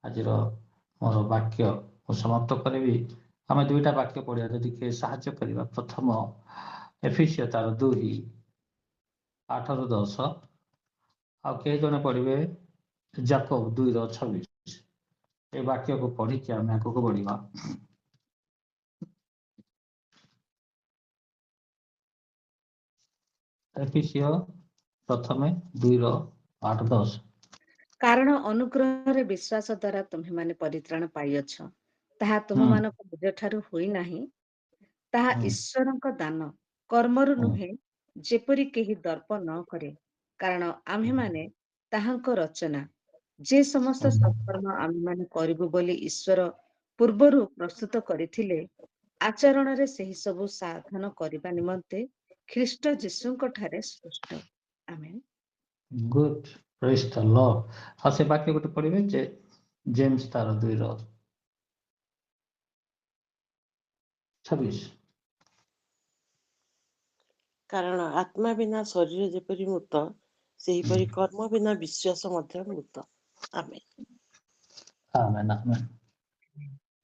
ଆଜିର ମୋର ବାକ୍ୟ ମୁଁ ସମାପ୍ତ କରିବି। ଆମେ ଦୁଇଟା ବାକ୍ୟ ପଢ଼ିବା, ଯଦି କିଏ ସାହାଯ୍ୟ କରିବା। ପ୍ରଥମ ଏଫିସିଓ ତାର 2:8-10, ଆଉ କେହି ଜଣେ ପଢ଼ିବେ ଯାକୋବ 2:26। ଏ ବାକ୍ୟକୁ ପଢ଼ିକି ଆମେ ଆଗକୁ ବଢ଼ିବା। ଏଫିସିଓ ପ୍ରଥମେ 2:8-10। କାରଣ ଅନୁଗ୍ରହରେ ବିଶ୍ୱାସ ଦ୍ୱାରା ତୁମ୍ଭେମାନେ ପରିତ୍ରାଣ ପାଇଅଛ, ତାହା ତୁମମାନଙ୍କ ନିଜ ଠାରୁ ହୋଇନାହିଁ, ତାହା ଈଶ୍ୱରଙ୍କ ଦାନ, କର୍ମରୁ ନୁହେଁ, ଯେପରି କେହି ଦର୍ପ ନ କରେ। କାରଣ ଆମ୍ଭେମାନେ ତାହାଙ୍କ ରଚନା, ଯେ ସମସ୍ତ ସତ୍କର୍ମ ଆମ୍ଭେମାନେ କରିବୁ ବୋଲି ଈଶ୍ୱର ପୂର୍ବରୁ ପ୍ରସ୍ତୁତ କରିଥିଲେ, ଆଚରଣରେ ସେହି ସବୁ ସାଧନ କରିବା ନିମନ୍ତେ ଖ୍ରୀଷ୍ଟ ଯୀଶୁଙ୍କ ଠାରେ ସୃଷ୍ଟ। ଆମେନ୍। ଗୁଡ୍, ପ୍ରେଜ୍ ଦ ଲର୍ଡ। ଆଉ ସେ ବାକ୍ୟ ଗୋଟେ ପଢ଼ିବେ ଯେ ଜେମ୍ସ ତାର 2:26। କାରଣ ଆତ୍ମା ବିନା ଶରୀର ଯେପରି ମୃତ, ସେହିପରି କର୍ମ ବିନା ବିଶ୍ୱାସ ମଧ୍ୟ ମୃତ। ଆମେନ୍। ଆମେନ୍, ଆମେନ୍।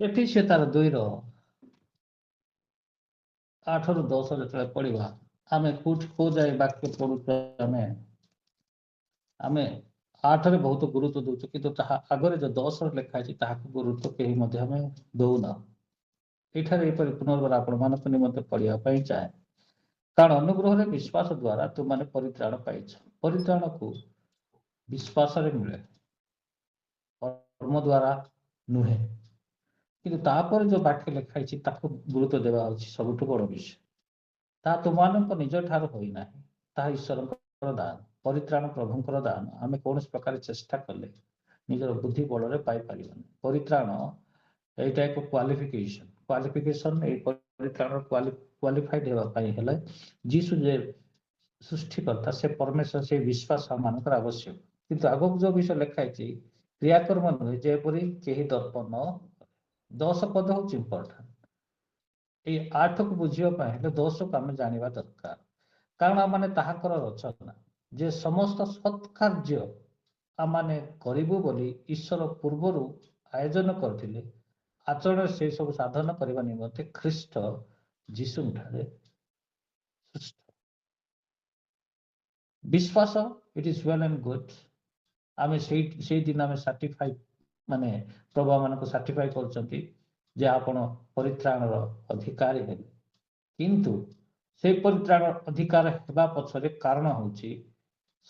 ଏଫିସିଓ ତାର 2:8-10 ଯେତେବେଳେ ପଢ଼ିବା, ଆମେ କୋଉ ଯାଏ ବାକ୍ୟ ପଢ଼ୁଛୁ? ଆମେ 8ରେ ବହୁତ ଗୁରୁତ୍ୱ ଦେଉଛୁ, କିନ୍ତୁ ତାହା ଆଗରେ ଯୋଉ 10ରେ ଲେଖା ହେଇଛି ତାହାକୁ ଗୁରୁତ୍ୱ କେହି ମଧ୍ୟ ଆମେ ଦଉନା। ଏଠାରେ ଏପରି ପୁନର୍ବାର ଆପଣମାନଙ୍କ ନିମନ୍ତେ ପଢ଼ିବା ପାଇଁ ଚାହେଁ। କାରଣ ଅନୁଗ୍ରହରେ ବିଶ୍ୱାସ ଦ୍ୱାରା ତୁମମାନେ ପରିତ୍ରାଣ ପାଇଛ। ପରିତ୍ରାଣକୁ ବିଶ୍ୱାସରେ ମିଳେ, କର୍ମ ଦ୍ୱାରା ନୁହେଁ। କିନ୍ତୁ ତାପରେ ଯୋଉ ବାକ୍ୟ ଲେଖା ହେଇଛି ତାକୁ ଗୁରୁତ୍ୱ ଦେବା ହେଉଛି ସବୁଠୁ ବଡ଼ ବିଷୟ। ତାହା ତୁମମାନଙ୍କ ନିଜ ଠାରୁ ହୋଇନାହିଁ, ତାହା ଈଶ୍ୱରଙ୍କର ଦାନ। ପରିତ୍ରାଣ ପ୍ରଭୁଙ୍କର ଦାନ। ଆମେ କୌଣସି ପ୍ରକାର ଚେଷ୍ଟା କଲେ ନିଜର ବୁଦ୍ଧି ବଳରେ ପାଇପାରିବାନି। ପରିତ୍ରାଣ ଏଇଟା ଏକ କ୍ୱାଲିଫିକେସନ। ଏଇ ପରିତ୍ରାଣ କ୍ୱାଲିଫାଇଡ ହେବା ପାଇଁ ହେଲେ ଯୀଶୁ ଯେ ସୃଷ୍ଟିକର୍ତ୍ତା, ସେ ପରମେଶ୍ୱର, ସେ ବିଶ୍ୱାସ ଆମମାନଙ୍କର ଆବଶ୍ୟକ। କିନ୍ତୁ ଆଗକୁ ଯୋଉ ବିଷୟ ଲେଖା ହେଇଛି, କ୍ରିୟାକର୍ମ ନୁହେଁ, ଯେପରି କେହି ଦର୍ପ ନ। 10 ପଦ ହଉଛି ଇମ୍ପୋର୍ଟାଣ୍ଟ। ଏଇ 8କୁ ବୁଝିବା ପାଇଁ ହେଲେ 10କୁ ଆମେ ଜାଣିବା ଦରକାର। କାରଣ ଆମମାନେ ତାହାଙ୍କର ରଚନା, ଯେ ସମସ୍ତ ସତ୍କାର୍ଯ୍ୟ ଆମମାନେ କରିବୁ ବୋଲି ଈଶ୍ୱର ପୂର୍ବରୁ ଆୟୋଜନ କରିଥିଲେ, ଆଚରଣରେ ସେ ସବୁ ସାଧନ କରିବା ନିମନ୍ତେ ଖ୍ରୀଷ୍ଟ ଯୀଶୁଙ୍କଠାରେ ସୃଷ୍ଟ। ବିଶ୍ୱାସ, ଇଟ୍ ଇଜ ୱେଲ୍ ଆଣ୍ଡ ଗୁଡ୍। ଆମେ ସେଇଦିନ ଆମେ ସାର୍ଟିଫାଇ, ମାନେ ପ୍ରଭୁ ମାନଙ୍କୁ ସାର୍ଟିଫାଇ କରୁଛନ୍ତି ଯେ ଆପଣ ପରିତ୍ରାଣର ଅଧିକାରୀ ହେବେ। କିନ୍ତୁ ସେ ପରିତ୍ରାଣ ଅଧିକାର ହେବା ପଛରେ କାରଣ ହେଉଛି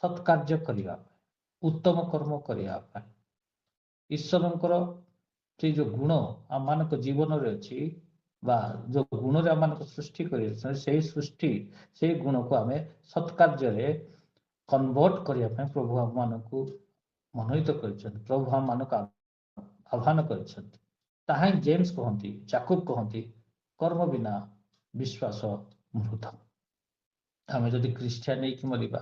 ସତ୍କାର୍ଯ୍ୟ କରିବା ପାଇଁ, ଉତ୍ତମ କର୍ମ କରିବା ପାଇଁ। ଈଶ୍ୱରଙ୍କର ସେ ଯୋଉ ଗୁଣ ଆମମାନଙ୍କ ଜୀବନରେ ଅଛି, ବା ଯୋଉ ଗୁଣରେ ଆମମାନଙ୍କୁ ସୃଷ୍ଟି କରିଛନ୍ତି, ସେଇ ଗୁଣକୁ ଆମେ ସତ୍କାର୍ଯ୍ୟରେ କନଭର୍ଟ କରିବା ପାଇଁ ପ୍ରଭୁ ଆମମାନଙ୍କୁ ମନୋନୀତ କରିଛନ୍ତି, ପ୍ରଭୁ ଆମମାନଙ୍କୁ ଆହ୍ୱାନ କରିଛନ୍ତି। ତାହା ହିଁ ଜେମ୍ସ କହନ୍ତି, ଯାକୋବ କହନ୍ତି, କର୍ମ ବିନା ବିଶ୍ୱାସ ମୃତ। ଆମେ ଯଦି ଖ୍ରୀଷ୍ଟିଆନ ହେଇକି ମରିବା,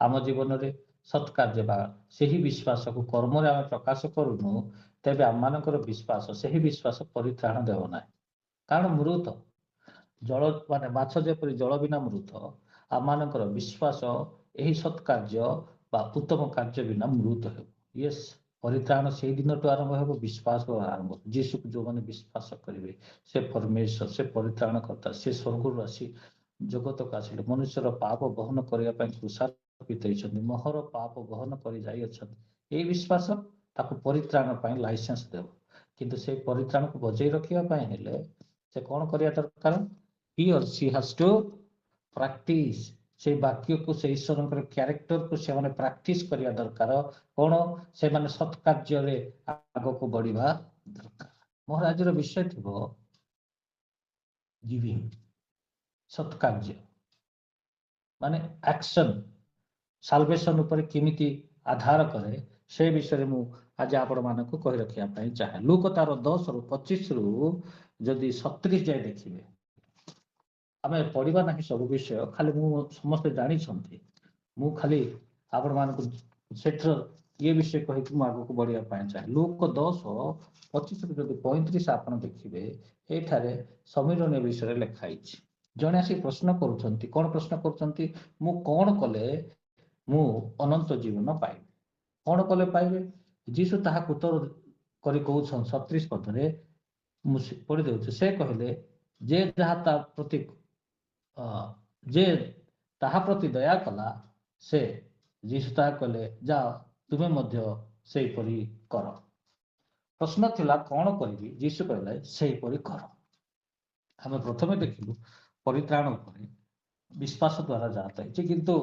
ଆମ ଜୀବନରେ ସତ୍କାର୍ଯ୍ୟ ବା ସେହି ବିଶ୍ୱାସକୁ କର୍ମରେ ଆମେ ପ୍ରକାଶ କରୁନୁ, ତେବେ ଆମମାନଙ୍କର ବିଶ୍ୱାସ, ସେହି ବିଶ୍ୱାସ ପରିତ୍ରାଣ ଦେବ ନାହିଁ। କାରଣ ମୃତ ଜଳ, ମାନେ ମାଛ ଯେପରି ଜଳ ବିନା ମୃତ, ଆମମାନଙ୍କର ବିଶ୍ୱାସ ଏହି ସତ୍କାର୍ଯ୍ୟ ବା ଉତ୍ତମ କାର୍ଯ୍ୟ ବିନା ମୃତ ହେବ। ୟେସ୍, ପରିତ୍ରାଣ ସେଇ ଦିନଠୁ ଆରମ୍ଭ ହେବ, ବିଶ୍ୱାସ ଆରମ୍ଭ। ଯୀଶୁକୁ ଯୋଉମାନେ ବିଶ୍ୱାସ କରିବେ, ସେ ପରମେଶ୍ୱର, ସେ ପରିତ୍ରାଣକର୍ତ୍ତା, ସେ ସ୍ୱର୍ଗରୁ ଆସି ଜଗତକୁ ଆସିଲେ, ମନୁଷ୍ୟର ପାପ ବହନ କରିବା ପାଇଁ କ୍ରୁଶାରୋପିତ ହେଇଛନ୍ତି, ମୋହର ପାପ ବହନ କରି ଯାଇଅଛନ୍ତି। ଏଇ ବିଶ୍ୱାସ ତାକୁ ପରିତ୍ରାଣ ପାଇଁ ଲାଇସେନ୍ସ ଦେବ। କିନ୍ତୁ ସେଇ ପରିତ୍ରାଣକୁ ବଜାଇ ରଖିବା ପାଇଁ ହେଲେ ସେ କ'ଣ କରିବା ଦରକାର? ହି ଅର୍ ସି ହାଜ୍ ଟୁ ପ୍ରାକ୍ଟିସ। ସେଇ ବାକ୍ୟକୁ, ସେ ଈଶ୍ୱରଙ୍କର କ୍ୟାରେକ୍ଟରକୁ ସେମାନେ ପ୍ରାକ୍ଟିସ କରିବା ଦରକାର। କ'ଣ? ସେମାନେ ସତ୍କାର୍ଯ୍ୟରେ ଆଗକୁ ବଢିବା ଦରକାର। ମୋର ଆଜିର ବିଷୟ ଥିବ ଗିଭିଂ, ସତ୍କାର୍ଯ୍ୟ ମାନେ ଆକ୍ସନ, ସାଲଭେସନ ଉପରେ କେମିତି ଆଧାର କରେ, ସେ ବିଷୟରେ ମୁଁ ଆଜି ଆପଣମାନଙ୍କୁ କହି ରଖିବା ପାଇଁ ଚାହେଁ। ଲୁକ ତାର 10-25 ଯଦି 37 ଯାଏ ଦେଖିବେ, ଆମେ ପଢିବା ନାହିଁ ସବୁ ବିଷୟ, ଖାଲି ମୁଁ ସମସ୍ତେ ଜାଣିଛନ୍ତି, ମୁଁ ଖାଲି ଆପଣମାନଙ୍କୁ ସେଠର ଇଏ ବିଷୟ କହିକି ମୁଁ ଆଗକୁ ବଢିବା ପାଇଁ ଚାହେଁ। ଲୁକ 10:25 ଯଦି 35 ଆପଣ ଦେଖିବେ, ଏଇଠାରେ ସମୀରଣୀୟ ବିଷୟରେ ଲେଖା ହେଇଛି। ଜଣେ ଆସି ପ୍ରଶ୍ନ କରୁଛନ୍ତି। କ'ଣ ପ୍ରଶ୍ନ କରୁଛନ୍ତି? ମୁଁ କ'ଣ କଲେ ମୁଁ ଅନନ୍ତ ଜୀବନ ପାଇବି? କ'ଣ କଲେ ପାଇବେ? ଯୀଶୁ ତାହାକୁ ଉତ୍ତର କରି କହୁଛନ୍ 37 ପଦରେ ମୁଁ ପଢି ଦେଉଛି। ସେ କହିଲେ ଯେ ଯାହା ତା ପ୍ରତି ଯେ ତାହା ପ୍ରତି ଦୟା କଲା ସେ ଯୀଶୁ ତାହା କଲେ ଯାଅ ତୁମେ ମଧ୍ୟ ସେହିପରି କର। ପ୍ରଶ୍ନ ଥିଲା କଣ କରିବି? ଯୀଶୁ କହିଲେ ସେହିପରି କର। ଆମେ ପ୍ରଥମେ ଦେଖିଲୁ ପରିତ୍ରାଣ ଉପରେ ବିଶ୍ୱାସ ଦ୍ୱାରା ଯାହା ହେଇଛି, କିନ୍ତୁ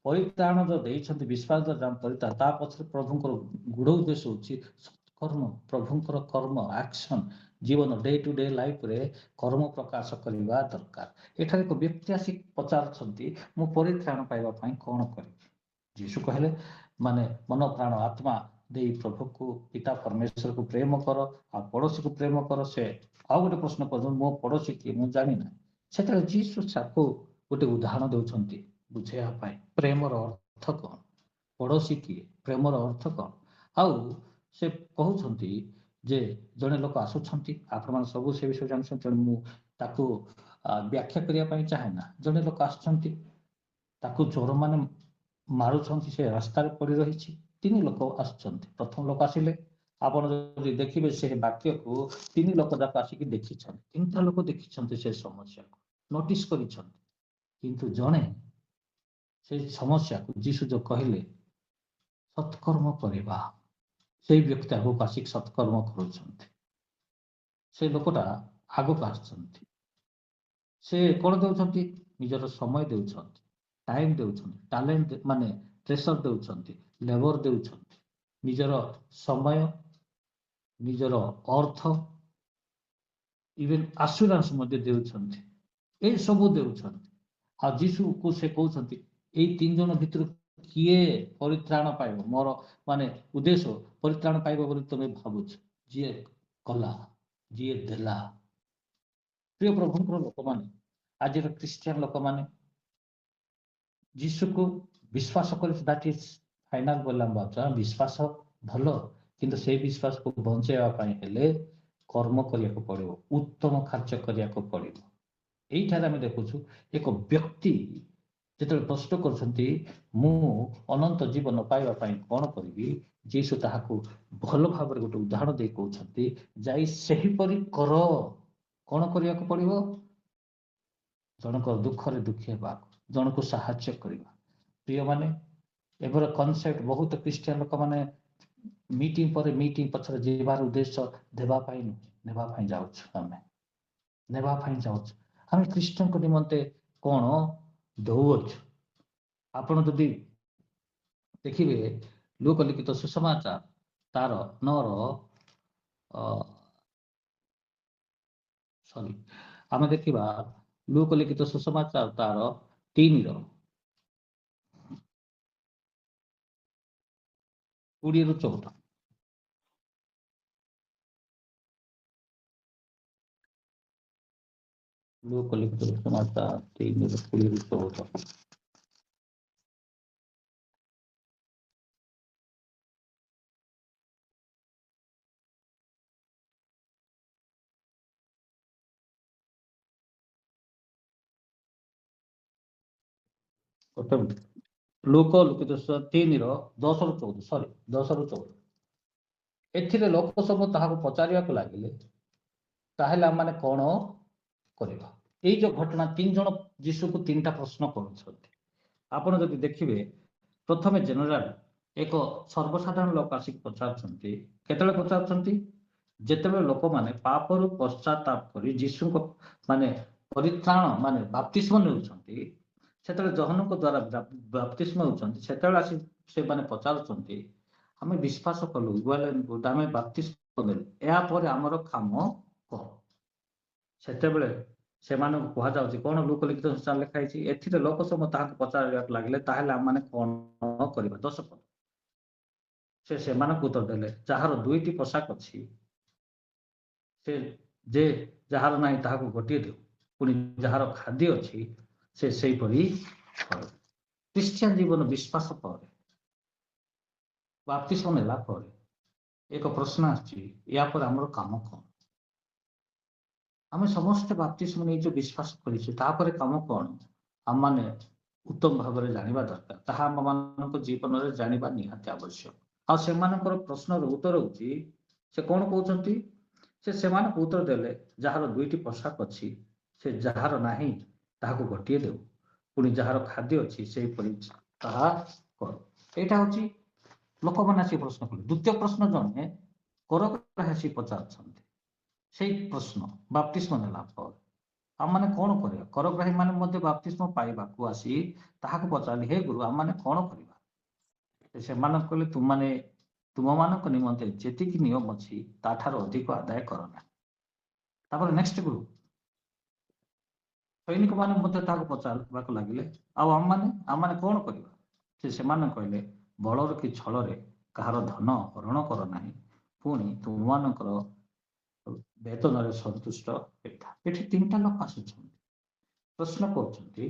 ପରିତ୍ରାଣ ଯୋଉ ଦେଇଛନ୍ତି ବିଶ୍ୱାସ ଦ୍ୱାରା ପରିତ୍ରାଣ, ତା ପଛରେ ପ୍ରଭୁଙ୍କର ଗୂଢ ଉଦ୍ଦେଶ୍ୟ ହେଉଛି ସତ୍କର୍ମ, ପ୍ରଭୁଙ୍କର କର୍ମ, ଆକ୍ସନ, ଜୀବନ ଡେ ଟୁ ଡେ ଲାଇଫରେ କର୍ମ ପ୍ରକାଶ କରିବା ଦରକାର। ଏଠାରେ ଏକ ବ୍ୟକ୍ତି ଆସି ପଚାରୁଛନ୍ତି ମୁଁ ପରିତ୍ରାଣ ପାଇବା ପାଇଁ କଣ କରିବି? ଯୀଶୁ କହିଲେ ମାନେ ମନ ପ୍ରାଣ ଆତ୍ମା ଦେଇ ପ୍ରଭୁକୁ ପିତା ପରମେଶ୍ୱରକୁ ପ୍ରେମ କର ଆଉ ପଡୋଶୀକୁ ପ୍ରେମ କର। ସେ ଆଉ ଗୋଟେ ପ୍ରଶ୍ନ କରୁଛନ୍ତି ମୋ ପଡୋଶୀ କିଏ ମୁଁ ଜାଣିନାହିଁ। ସେତେବେଳେ ଯୀଶୁ ତାକୁ ଗୋଟେ ଉଦାହରଣ ଦେଉଛନ୍ତି ବୁଝେଇବା ପାଇଁ ପ୍ରେମର ଅର୍ଥ କଣ, ପଡୋଶୀ କିଏ, ପ୍ରେମର ଅର୍ଥ କଣ। ଆଉ ସେ କହୁଛନ୍ତି ଯେ ଜଣେ ଲୋକ ଆସୁଛନ୍ତି, ଆପଣମାନେ ସବୁ ସେ ବିଷୟରେ ଜାଣିଛନ୍ତି, ତେଣୁ ମୁଁ ତାକୁ ବ୍ୟାଖ୍ୟା କରିବା ପାଇଁ ଚାହେଁ ନା। ଜଣେ ଲୋକ ଆସୁଛନ୍ତି, ତାକୁ ଚୋରମାନେ ମାରୁଛନ୍ତି, ସେ ରାସ୍ତାରେ ପଡି ରହିଛି। 3 ଲୋକ ଆସୁଛନ୍ତି। ପ୍ରଥମ ଲୋକ ଆସିଲେ, ଆପଣ ଯଦି ଦେଖିବେ ସେ ବାକ୍ୟକୁ 3 ଲୋକ ଯାକ ଆସିକି ଦେଖିଛନ୍ତି, 3ଟା ଲୋକ ଦେଖିଛନ୍ତି ସେ ସମସ୍ୟାକୁ, ନୋଟିସ କରିଛନ୍ତି। କିନ୍ତୁ ଜଣେ ସେ ସମସ୍ୟାକୁ ଯୀଶୁ ଯୋଉ କହିଲେ ସତ୍କର୍ମ କରିବା, ସେଇ ବ୍ୟକ୍ତି ଆଗକୁ ଆସିକି ସତ୍କର୍ମ କରୁଛନ୍ତି। ସେ ଲୋକଟା ଆଗକୁ ଆସୁଛନ୍ତି, ସେ କଣ ଦେଉଛନ୍ତି? ନିଜର ସମୟ ଦେଉଛନ୍ତି, ଟାଇମ ଦେଉଛନ୍ତି, ଟାଲେଣ୍ଟ ମାନେ ପ୍ରେସର ଦେଉଛନ୍ତି, ଲେବର ଦେଉଛନ୍ତି, ନିଜର ସମୟ, ନିଜର ଅର୍ଥ, ଇଭେନ ଆସୁରାନ୍ସ ମଧ୍ୟ ଦେଉଛନ୍ତି, ଏଇ ସବୁ ଦେଉଛନ୍ତି। ଆଉ ଯୀଶୁକୁ ସେ କହୁଛନ୍ତି ଏଇ 3 ଜଣ ଭିତରୁ କିଏ ପରିତ୍ରାଣ ପାଇବ? ମୋର ମାନେ ଉଦ୍ଦେଶ୍ୟ ପରିତ୍ରାଣ ପାଇବ ବୋଲି ତମେ ଭାବୁଛ? ଯିଏ କଲା, ଯିଏ ଦେଲା। ପ୍ରିୟ ପ୍ରଭୁଙ୍କର ଲୋକମାନେ, ଆଜିର ଖ୍ରୀଷ୍ଟିଆନ ଲୋକମାନେ ଯୀଶୁକୁ ବିଶ୍ୱାସ କରିଛି, ଦ୍ୟାଟ ଇଜ ଫାଇନାଲ ବୋଲି ଆମେ ଭାବୁଛୁ। ବିଶ୍ୱାସ ଭଲ, କିନ୍ତୁ ସେଇ ବିଶ୍ୱାସକୁ ବଞ୍ଚେଇବା ପାଇଁ ହେଲେ କର୍ମ କରିବାକୁ ପଡିବ, ଉତ୍ତମ କାର୍ଯ୍ୟ କରିବାକୁ ପଡିବ। ଏଇଠାରେ ଆମେ ଦେଖୁଛୁ ଏକ ବ୍ୟକ୍ତି ଯେତେବେଳେ ପ୍ରଶ୍ନ କରୁଛନ୍ତି ମୁଁ ଅନନ୍ତ ଜୀବନ ପାଇବା ପାଇଁ କଣ କରିବି, ଯୀଶୁ ତାହାକୁ ଭଲ ଭାବରେ ଗୋଟେ ଉଦାହରଣ ଦେଇ କହୁଛନ୍ତି ଯାଇ ସେହିପରି କର। କଣ କରିବାକୁ ପଡିବ? ଜଣଙ୍କ ଦୁଃଖରେ ଦୁଃଖୀ ହେବାକୁ, ଜଣକୁ ସାହାଯ୍ୟ କରିବା। ପ୍ରିୟମାନେ, ଏବେର କନସେପ୍ଟ ବହୁତ ଖ୍ରୀଷ୍ଟିଆନ ଲୋକମାନେ ମିଟିଂ ପରେ ମିଟିଂ ପଛରେ ଯିବାର ଉଦ୍ଦେଶ୍ୟ ଦେବା ପାଇଁ ନୁହେଁ, ନେବା ପାଇଁ ଯାଉଛୁ। ଆମେ ନେବା ପାଇଁ ଯାଉଛୁ। ଆମେ ଖ୍ରୀଷ୍ଟଙ୍କ ନିମନ୍ତେ କଣ ଦଉଅଛୁ? ଆପଣ ଯଦି ଦେଖିବେ ଲୁକ ଲିଖିତ ସୁସମାଚାର ତାର 9ର ଆମେ ଦେଖିବା ଲୁକ ଲିଖିତ ସୁସମାଚାର ତାର 3ର 20ରୁ 14। ଲୁକ ଲିଖିତ ସୁସମାଚାର 3ର 20ରୁ 14। ଲୁକ ଲିଖିତ 3ର 10ରୁ 14, 10ରୁ 14। ଏଥିରେ ଲୋକ ସବୁ ତାହାକୁ ପଚାରିବାକୁ ଲାଗିଲେ ତାହେଲେ ଆମମାନେ କଣ କରିବା? ଏଇ ଯୋଉ ଘଟଣା 3 ଜଣ ଯୀଶୁକୁ 3ଟା ପ୍ରଶ୍ନ କରୁଛନ୍ତି। ଆପଣ ଯଦି ଦେଖିବେ ପ୍ରଥମେ ଜେନେରାଲ ଏକ ସର୍ବସାଧାରଣ ଲୋକ ଆସିକି ପଚାରୁଛନ୍ତି। କେତେବେଳେ ପଚାରୁଛନ୍ତି? ଯେତେବେଳେ ଲୋକମାନେ ପାପରୁ ପଶ୍ଚାତାପ କରି ଯୀଶୁଙ୍କ ମାନେ ପରିତ୍ରାଣ ମାନେ ବାପ୍ତିସ୍ମ ନେଉଛନ୍ତି, ସେତେବେଳେ ଯୋହନଙ୍କ ଦ୍ୱାରା ବାପ୍ତିସ୍ମ ହେଉଛନ୍ତି, ସେତେବେଳେ ଆସି ସେମାନେ ପଚାରୁଛନ୍ତି ଆମେ ବିଶ୍ୱାସ କଲୁ, ଆମେ ବାପ୍ତିସ୍ମ ନେଲୁ, ଏହାପରେ ଆମର କାମ କଣ? ସେତେବେଳେ ସେମାନଙ୍କୁ କୁହାଯାଉଛି କଣ? ଲୁକ ଲିଖିତ ସୁସମାଚାର ଲେଖା ହେଇଛି, ଏଥିରେ ଲୋକ ସବୁ ତାହାକୁ ପଚାରିବାକୁ ଲାଗିଲେ ତାହେଲେ ଆମମାନେ କଣ କରିବା? 10 ପଦ। ସେ ସେମାନଙ୍କୁ ଉତ୍ତର ଦେଲେ ଯାହାର 2ଟି ପୋଷାକ ଅଛି ସେ ଯେ ଯାହାର ନାହିଁ ତାହାକୁ ଗୋଟିଏ ଦେଉ, ପୁଣି ଯାହାର ଖାଦ୍ୟ ଅଛି ସେ ସେଇପରି କରୁ। ଖ୍ରୀଷ୍ଟିଆନ ଜୀବନ ବିଶ୍ୱାସ ପରେ, ବାପ୍ତିସ୍ମ ନେଲା ପରେ ଏକ ପ୍ରଶ୍ନ ଆସିଛି, ୟା ପରେ ଆମର କାମ କଣ? ଆମେ ସମସ୍ତେ ବାପ୍ତିସ୍ମ ନେଇଛୁ, ବିଶ୍ୱାସ କରିଛୁ, ତାପରେ କାମ କଣ? ଆମମାନେ ଉତ୍ତମ ଭାବରେ ଜାଣିବା ଦରକାର। ତାହା ଆମମାନଙ୍କ ଜୀବନରେ ଜାଣିବା ନିହାତି ଆବଶ୍ୟକ। ଆଉ ସେମାନଙ୍କର ପ୍ରଶ୍ନର ଉତ୍ତର ହେଉଛି ସେ କଣ କହୁଛନ୍ତି? ସେମାନଙ୍କୁ ଉତ୍ତର ଦେଲେ, ଯାହାର 2ଟି ପୋଷାକ ଅଛି ସେ ଯାହାର ନାହିଁ ତାହାକୁ ଗୋଟିଏ ଦେଉ, ପୁଣି ଯାହାର ଖାଦ୍ୟ ଅଛି ସେହିପରି ତାହା କରୁ। ଏଇଟା ହଉଛି ଲୋକମାନେ ଆସି ପ୍ରଶ୍ନ କଲେ। ଦ୍ୱିତୀୟ ପ୍ରଶ୍ନ ଜଣେ କରଗ୍ରାହୀ ଆସି ପଚାରୁଛନ୍ତି ସେଇ ପ୍ରଶ୍ନ ବାପ୍ତିସ୍ମ ନେଲା ପରେ ଆମମାନେ କଣ କରିବା? କରଗ୍ରାହୀ ମାନେ ମଧ୍ୟ ବାପ୍ତିସ୍ମ ପାଇବାକୁ ଆସି ତାହାକୁ ପଚାରିଲେ, ହେ ଗୁରୁ, ଆମମାନେ କଣ କରିବା? ସେମାନଙ୍କୁ କହିଲେ, ତୁମମାନଙ୍କ ନିମନ୍ତେ ଯେତିକି ନିୟମ ଅଛି ତାଠାରୁ ଅଧିକ ଆଦାୟ କର ନାହିଁ। ତାପରେ ନେକ୍ସଟ ଗୁରୁ ସୈନିକମାନେ ମଧ୍ୟ ତାହାକୁ ପଚାରିବାକୁ ଲାଗିଲେ, ଆଉ ଆମମାନେ କଣ କରିବା? ସେମାନେ କହିଲେ, ବଳରେ କି ଛଳରେ କାହାର ଧନ ହରଣ କର ନାହିଁ, ପୁଣି ତୁମମାନଙ୍କର ବେତନରେ ସନ୍ତୁଷ୍ଟ ହେଇଥା। ଏଠି 3ଟା ଲୋକ ଆସୁଛନ୍ତି, ପ୍ରଶ୍ନ କରୁଛନ୍ତି,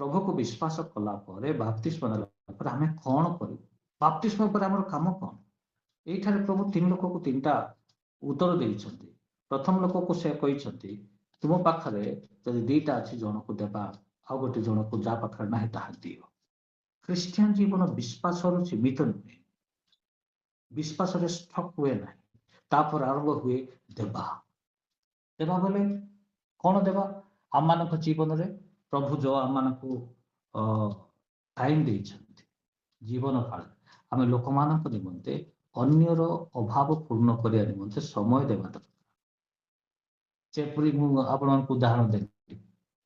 ପ୍ରଭୁକୁ ବିଶ୍ୱାସ କଲା ପରେ ବାପ୍ତିସ୍ମ ନେଲା ପରେ ଆମେ କଣ କରିବୁ? ବାପ୍ତିସ୍ମ ପରେ ଆମର କାମ କଣ? ଏଇଠାରେ ପ୍ରଭୁ 3 ଲୋକକୁ 3ଟା ଉତ୍ତର ଦେଇଛନ୍ତି। ପ୍ରଥମ ଲୋକକୁ ସେ କହିଛନ୍ତି, ତୁମ ପାଖରେ ଯଦି 2ଟା ଅଛି ଜଣକୁ ଦେବା, ଆଉ ଗୋଟେ ଜଣକୁ ଯାହା ପାଖରେ ନାହିଁ ତାହା ଦିଅ। ଖ୍ରୀଷ୍ଟିଆନ ଜୀବନ ବିଶ୍ୱାସରୁ ସୀମିତ ନୁହେଁ, ବିଶ୍ୱାସରେ ଷ୍ଟକ୍ ହୁଏ ନାହିଁ, ତାପରେ ଆରମ୍ଭ ହୁଏ ଦେବା। ଦେବା ବୋଲେ କଣ ଦେବା? ଆମମାନଙ୍କ ଜୀବନରେ ପ୍ରଭୁ ଯୋଉ ଆମମାନଙ୍କୁ ଟାଇମ ଦେଇଛନ୍ତି, ଜୀବନ କାଳ ଆମେ ଲୋକମାନଙ୍କ ନିମନ୍ତେ ଅନ୍ୟର ଅଭାବ ପୂର୍ଣ୍ଣ କରିବା ନିମନ୍ତେ ସମୟ ଦେବା ଦରକାର। ଯେପରି ମୁଁ ଆପଣଙ୍କୁ ଉଦାହରଣ ଦେଲି,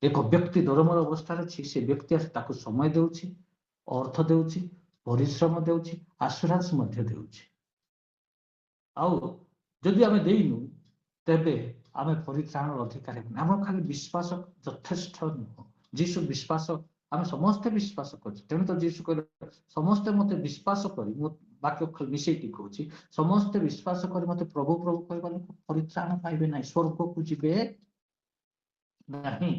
ଏକ ବ୍ୟକ୍ତି ଦରମର ଅବସ୍ଥାରେ ଅଛି, ସେ ବ୍ୟକ୍ତି ଆସି ତାକୁ ସମୟ ଦେଉଛି, ଅର୍ଥ ଦେଉଛି, ପରିଶ୍ରମ ଦେଉଛି, ଆଶ୍ୱାସ ମଧ୍ୟ ଦେଉଛି। ଆଉ ଯଦି ଆମେ ଦେଇନୁ ତେବେ ଆମେ ପରିତ୍ରାଣର ଅଧିକାରୀ ହେବୁନି। ଆମର ଖାଲି ବିଶ୍ୱାସ ଯଥେଷ୍ଟ ନୁହଁ। ଯୀଶୁ ବିଶ୍ୱାସ, ଆମେ ସମସ୍ତେ ବିଶ୍ୱାସ କରୁଛୁ, ତେଣୁ ତ ଯୀଶୁ କହିଲେ, ସମସ୍ତେ ମତେ ବିଶ୍ୱାସ କରି, ମୁଁ ବାକ୍ୟ ମିଶେଇକି କହୁଛି, ସମସ୍ତେ ବିଶ୍ୱାସ କରି ମତେ ପ୍ରଭୁ ପ୍ରଭୁ କହିବା ଲୋକ ପରିତ୍ରାଣ ପାଇବେ ନାହିଁ, ସ୍ୱର୍ଗକୁ ଯିବେ ନାହିଁ।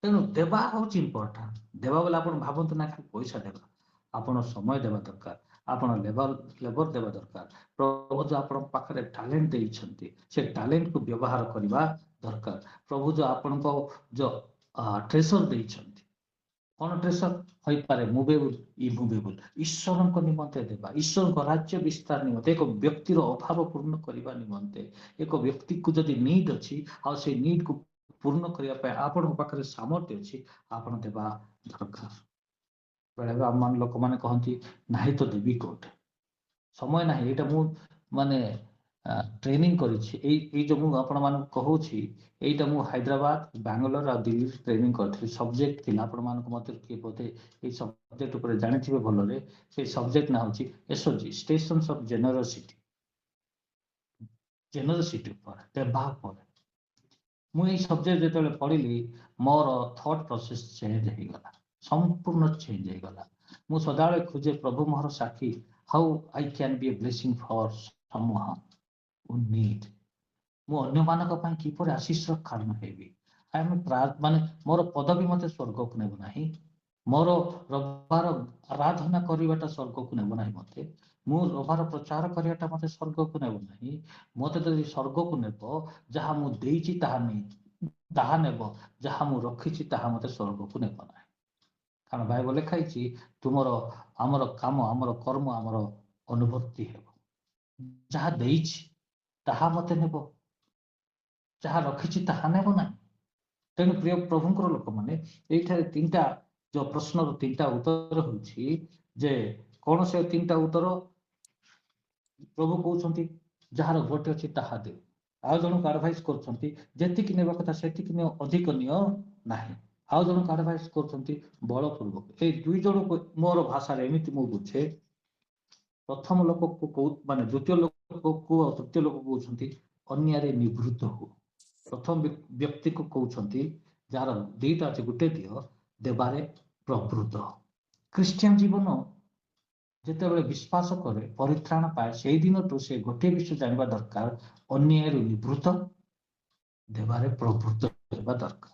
ତେଣୁ ଦେବା ହଉଛି ଇମ୍ପୋର୍ଟାଣ୍ଟ। ଦେବା ବୋଲେ ଆପଣ ଭାବନ୍ତୁ ନା ଖାଲି ପଇସା ଦେବା, ଆପଣ ସମୟ ଦେବା ଦରକାର, ଆପଣ ଲେବର ଦେବା ଦରକାର। ପ୍ରଭୁ ଯୋଉ ଆପଣଙ୍କ ପାଖରେ ଟ୍ୟାଲେଣ୍ଟ ଦେଇଛନ୍ତି ସେ ଟ୍ୟାଲେଣ୍ଟକୁ ବ୍ୟବହାର କରିବା ଦରକାର। ପ୍ରଭୁ ଯୋଉ ଆପଣଙ୍କ ଯୋଉ ଟ୍ରେସର ଦେଇଛନ୍ତି, କଣ ଟ୍ରେସର ହୋଇପାରେ? ମୁଭେବୁଲ, ଇମୁଭେବୁଲ। ଈଶ୍ୱରଙ୍କ ନିମନ୍ତେ ଦେବା, ଈଶ୍ୱରଙ୍କ ରାଜ୍ୟ ବିସ୍ତାର ନିମନ୍ତେ, ଏକ ବ୍ୟକ୍ତିର ଅଭାବ ପୂର୍ଣ୍ଣ କରିବା ନିମନ୍ତେ। ଏକ ବ୍ୟକ୍ତିକୁ ଯଦି ନିଡ୍ ଅଛି ଆଉ ସେଇ ନିଡ୍କୁ ପୂର୍ଣ୍ଣ କରିବା ପାଇଁ ଆପଣଙ୍କ ପାଖରେ ସାମର୍ଥ୍ୟ ଅଛି, ଆପଣ ଦେବା ଦରକାର। ବେଳେବେଳେ ଆମ ଲୋକମାନେ କହନ୍ତି, ନାହିଁ ତ ଦେବି କୋଉଠି, ସମୟ ନାହିଁ। ଏଇଟା ମୁଁ ମାନେ ଟ୍ରେନିଂ କରିଛି, ଏଇ ଯୋଉ ମୁଁ ଆପଣମାନଙ୍କୁ କହୁଛି, ଏଇଟା ମୁଁ ହାଇଦ୍ରାବାଦ, ବାଙ୍ଗାଲୋର ଆଉ ଦିଲ୍ଲୀ ଟ୍ରେନିଂ କରିଥିଲି। ସବଜେକ୍ଟ ଥିଲା, ଆପଣମାନଙ୍କ ମଧ୍ୟରୁ କିଏ ବୋଧେ ଏଇ ସବଜେକ୍ଟ ଉପରେ ଜାଣିଥିବେ ଭଲରେ। ସେଇ ସବଜେକ୍ଟ ନାଁ ହଉଛି ଏସଓଜି, ଷ୍ଟେସନ୍ସ ଅଫ ଜେନେରୋସିଟି। ଜେନେରୋସିଟି ଉପରେ, ଦେବା ଉପରେ। ମୁଁ ଏଇ ସବଜେକ୍ଟ ଯେତେବେଳେ ପଢିଲି, ମୋର ଥଟ୍ ପ୍ରୋସେସ ଚେଞ୍ଜ ହେଇଗଲା, ସମ୍ପୂର୍ଣ୍ଣ ଚେଞ୍ଜ ହେଇଗଲା। ମୁଁ ସଦାବେଳେ ଖୋଜେ, ପ୍ରଭୁ ମୋର ସାକ୍ଷୀ, how I can be a blessing for someone who need. ମୁଁ ଅନ୍ୟମାନଙ୍କ ପାଇଁ କିପରି ଆଶୀଷର କାରଣ ହେବି। ମାନେ ମୋର ପଦବୀ ମତେ ସ୍ୱର୍ଗକୁ ନେବ ନାହିଁ, ମୋର ରବାର ଆରାଧନା କରିବାଟା ସ୍ୱର୍ଗକୁ ନେବ ନାହିଁ, ମୁଁ ରବାର ପ୍ରଚାର କରିବାଟା ମତେ ସ୍ୱର୍ଗକୁ ନେବ ନାହିଁ। ମତେ ଯଦି ସ୍ୱର୍ଗକୁ ନେବ, ଯାହା ମୁଁ ଦେଇଛି ତାହା ନେବ, ଯାହା ମୁଁ ରଖିଛି ତାହା ମତେ ସ୍ୱର୍ଗକୁ ନେବ ନାହିଁ। କାରଣ ବାଇବଲ ଲେଖା ହେଇଛି, ଆମର କାମ, ଆମର କର୍ମ, ଆମର ଅନୁଭୂତି ହେବ। ଯାହା ଦେଇଛି ତାହା ମତେ ନେବ, ଯାହା ରଖିଛି ତାହା ନେବ ନାହିଁ। ତେଣୁ ପ୍ରିୟ ପ୍ରଭୁଙ୍କର ଲୋକମାନେ, ଏଇଠାରେ 3ଟା ଯୋଉ ପ୍ରଶ୍ନର 3ଟା ଉତ୍ତର ହେଉଛି ଯେ କଣ? ସେ 3ଟା ଉତ୍ତର ପ୍ରଭୁ କହୁଛନ୍ତି, ଯାହାର ଗୋଟେ ଅଛି ତାହା ଦେଉ। ଆଉ ଜଣକୁ ଆଡଭାଇସ୍ କରୁଛନ୍ତି, ଯେତିକି ନେବା କଥା ସେତିକି ନିଅ, ଅଧିକ ନିଅ ନାହିଁ। ଆଉ ଜଣକୁ ଆଡଭାଇସ୍ କରୁଛନ୍ତି ବଳପୂର୍ବକ। ଏଇ 2 ଜଣକୁ ମୋର ଭାଷାରେ ଏମିତି ମୁଁ ବୁଝେ, ପ୍ରଥମ ଲୋକକୁ ମାନେ ଦ୍ୱିତୀୟ ଲୋକକୁ ଆଉ ତୃତୀୟ ଲୋକ କହୁଛନ୍ତି ଅନ୍ୟାରେ ନିବୃତ୍ତ ହୁଅ। ପ୍ରଥମ ବ୍ୟକ୍ତିକୁ କହୁଛନ୍ତି, ଯାହାର 2ଟା ଅଛି ଗୋଟେ ଦିଅ, ଦେବାରେ ପ୍ରବୃତ୍ତ। ଖ୍ରୀଷ୍ଟିଆନ ଜୀବନ ଯେତେବେଳେ ବିଶ୍ୱାସ କରେ, ପରିତ୍ରାଣ ପାଏ, ସେଇ ଦିନଠୁ ସେ ଗୋଟିଏ ବିଷୟ ଜାଣିବା ଦରକାର, ଅନ୍ୟାୟରୁ ନିବୃତ୍ତ, ଦେବାରେ ପ୍ରବୃତ୍ତ ହେବା ଦରକାର।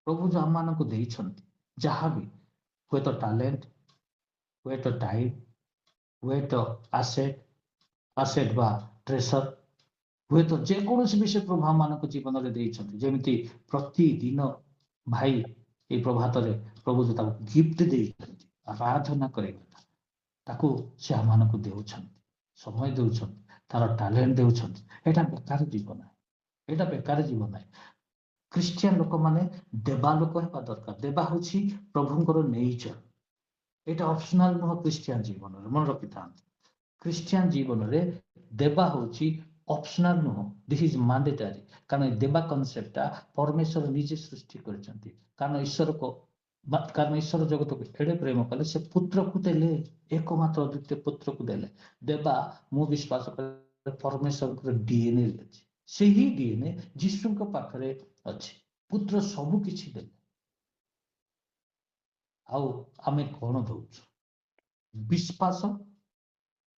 ପ୍ରଭୁ ଯୋଉ ଆମମାନଙ୍କୁ ଦେଇଛନ୍ତି ଯାହାବି, ହୁଏତ ଟ୍ୟାଲେଣ୍ଟ, ହୁଏତ ଟାଇମ, ହୁଏତ ଆସେଟ ବା ଟ୍ରେସର, ହୁଏତ ଯେକୌଣସି ବିଷୟ ପ୍ରଭୁ ଆମମାନଙ୍କ ଜୀବନରେ ଦେଇଛନ୍ତି। ଯେମିତି ପ୍ରତିଦିନ ଭାଇ ଏଇ ପ୍ରଭାତରେ ପ୍ରଭୁ ଯୋଉ ତାକୁ ଗିଫ୍ଟ ଦେଇଛନ୍ତି, ଆରାଧନା କରିବାଟା, ତାକୁ ସେ ଆମମାନଙ୍କୁ ଦେଉଛନ୍ତି। ସମୟ ଦେଉଛନ୍ତି, ତାର ଟ୍ୟାଲେଣ୍ଟ ଦେଉଛନ୍ତି, ଏଇଟା ବେକାର ଯିବ ନାହିଁ, ଏଇଟା ବେକାର ଯିବ ନାହିଁ। ଖ୍ରୀଷ୍ଟିଆନ ଲୋକମାନେ ଦେବା ଲୋକ ହେବା ଦରକାର। ଦେବା ହଉଛି ପ୍ରଭୁଙ୍କର ନେଚର, ଏଇଟା ଅପସନାଲ ନୁହଁ। ଖ୍ରୀଷ୍ଟିଆନ ଜୀବନରେ ମନେ ରଖିଥାନ୍ତୁ, ଖ୍ରୀଷ୍ଟିଆନ ଜୀବନରେ ଦେବା ହଉଛି ଅପସନାଲ ନୁହଁ, ଦିସ୍ ଇଜ ମାଣ୍ଡେଟାରୀ। କାରଣ ଏ ଦେବା କନସେପ୍ଟଟା ପରମେଶ୍ୱର ନିଜେ ସୃଷ୍ଟି କରିଛନ୍ତି। କାରଣ ଈଶ୍ୱର ଜଗତକୁ ଏଡ଼େ ପ୍ରେମ କଲେ ସେ ପୁତ୍ରକୁ ଦେଲେ, ଏକମାତ୍ର ଦ୍ୱିତୀୟ ପୁତ୍ରକୁ ଦେଲେ। ଦେବା ମୁଁ ବିଶ୍ୱାସ କରେ ପରମେଶ୍ୱରଙ୍କର ଡିଏନଏ ଅଛି, ସେହି ଡିଏନଏ ଯୀଶୁଙ୍କ ପାଖରେ ଅଛି। ପୁତ୍ର ସବୁ କିଛି ଦେଲେ, ଆଉ ଆମେ କଣ ଦଉଛୁ? ବିଶ୍ୱାସ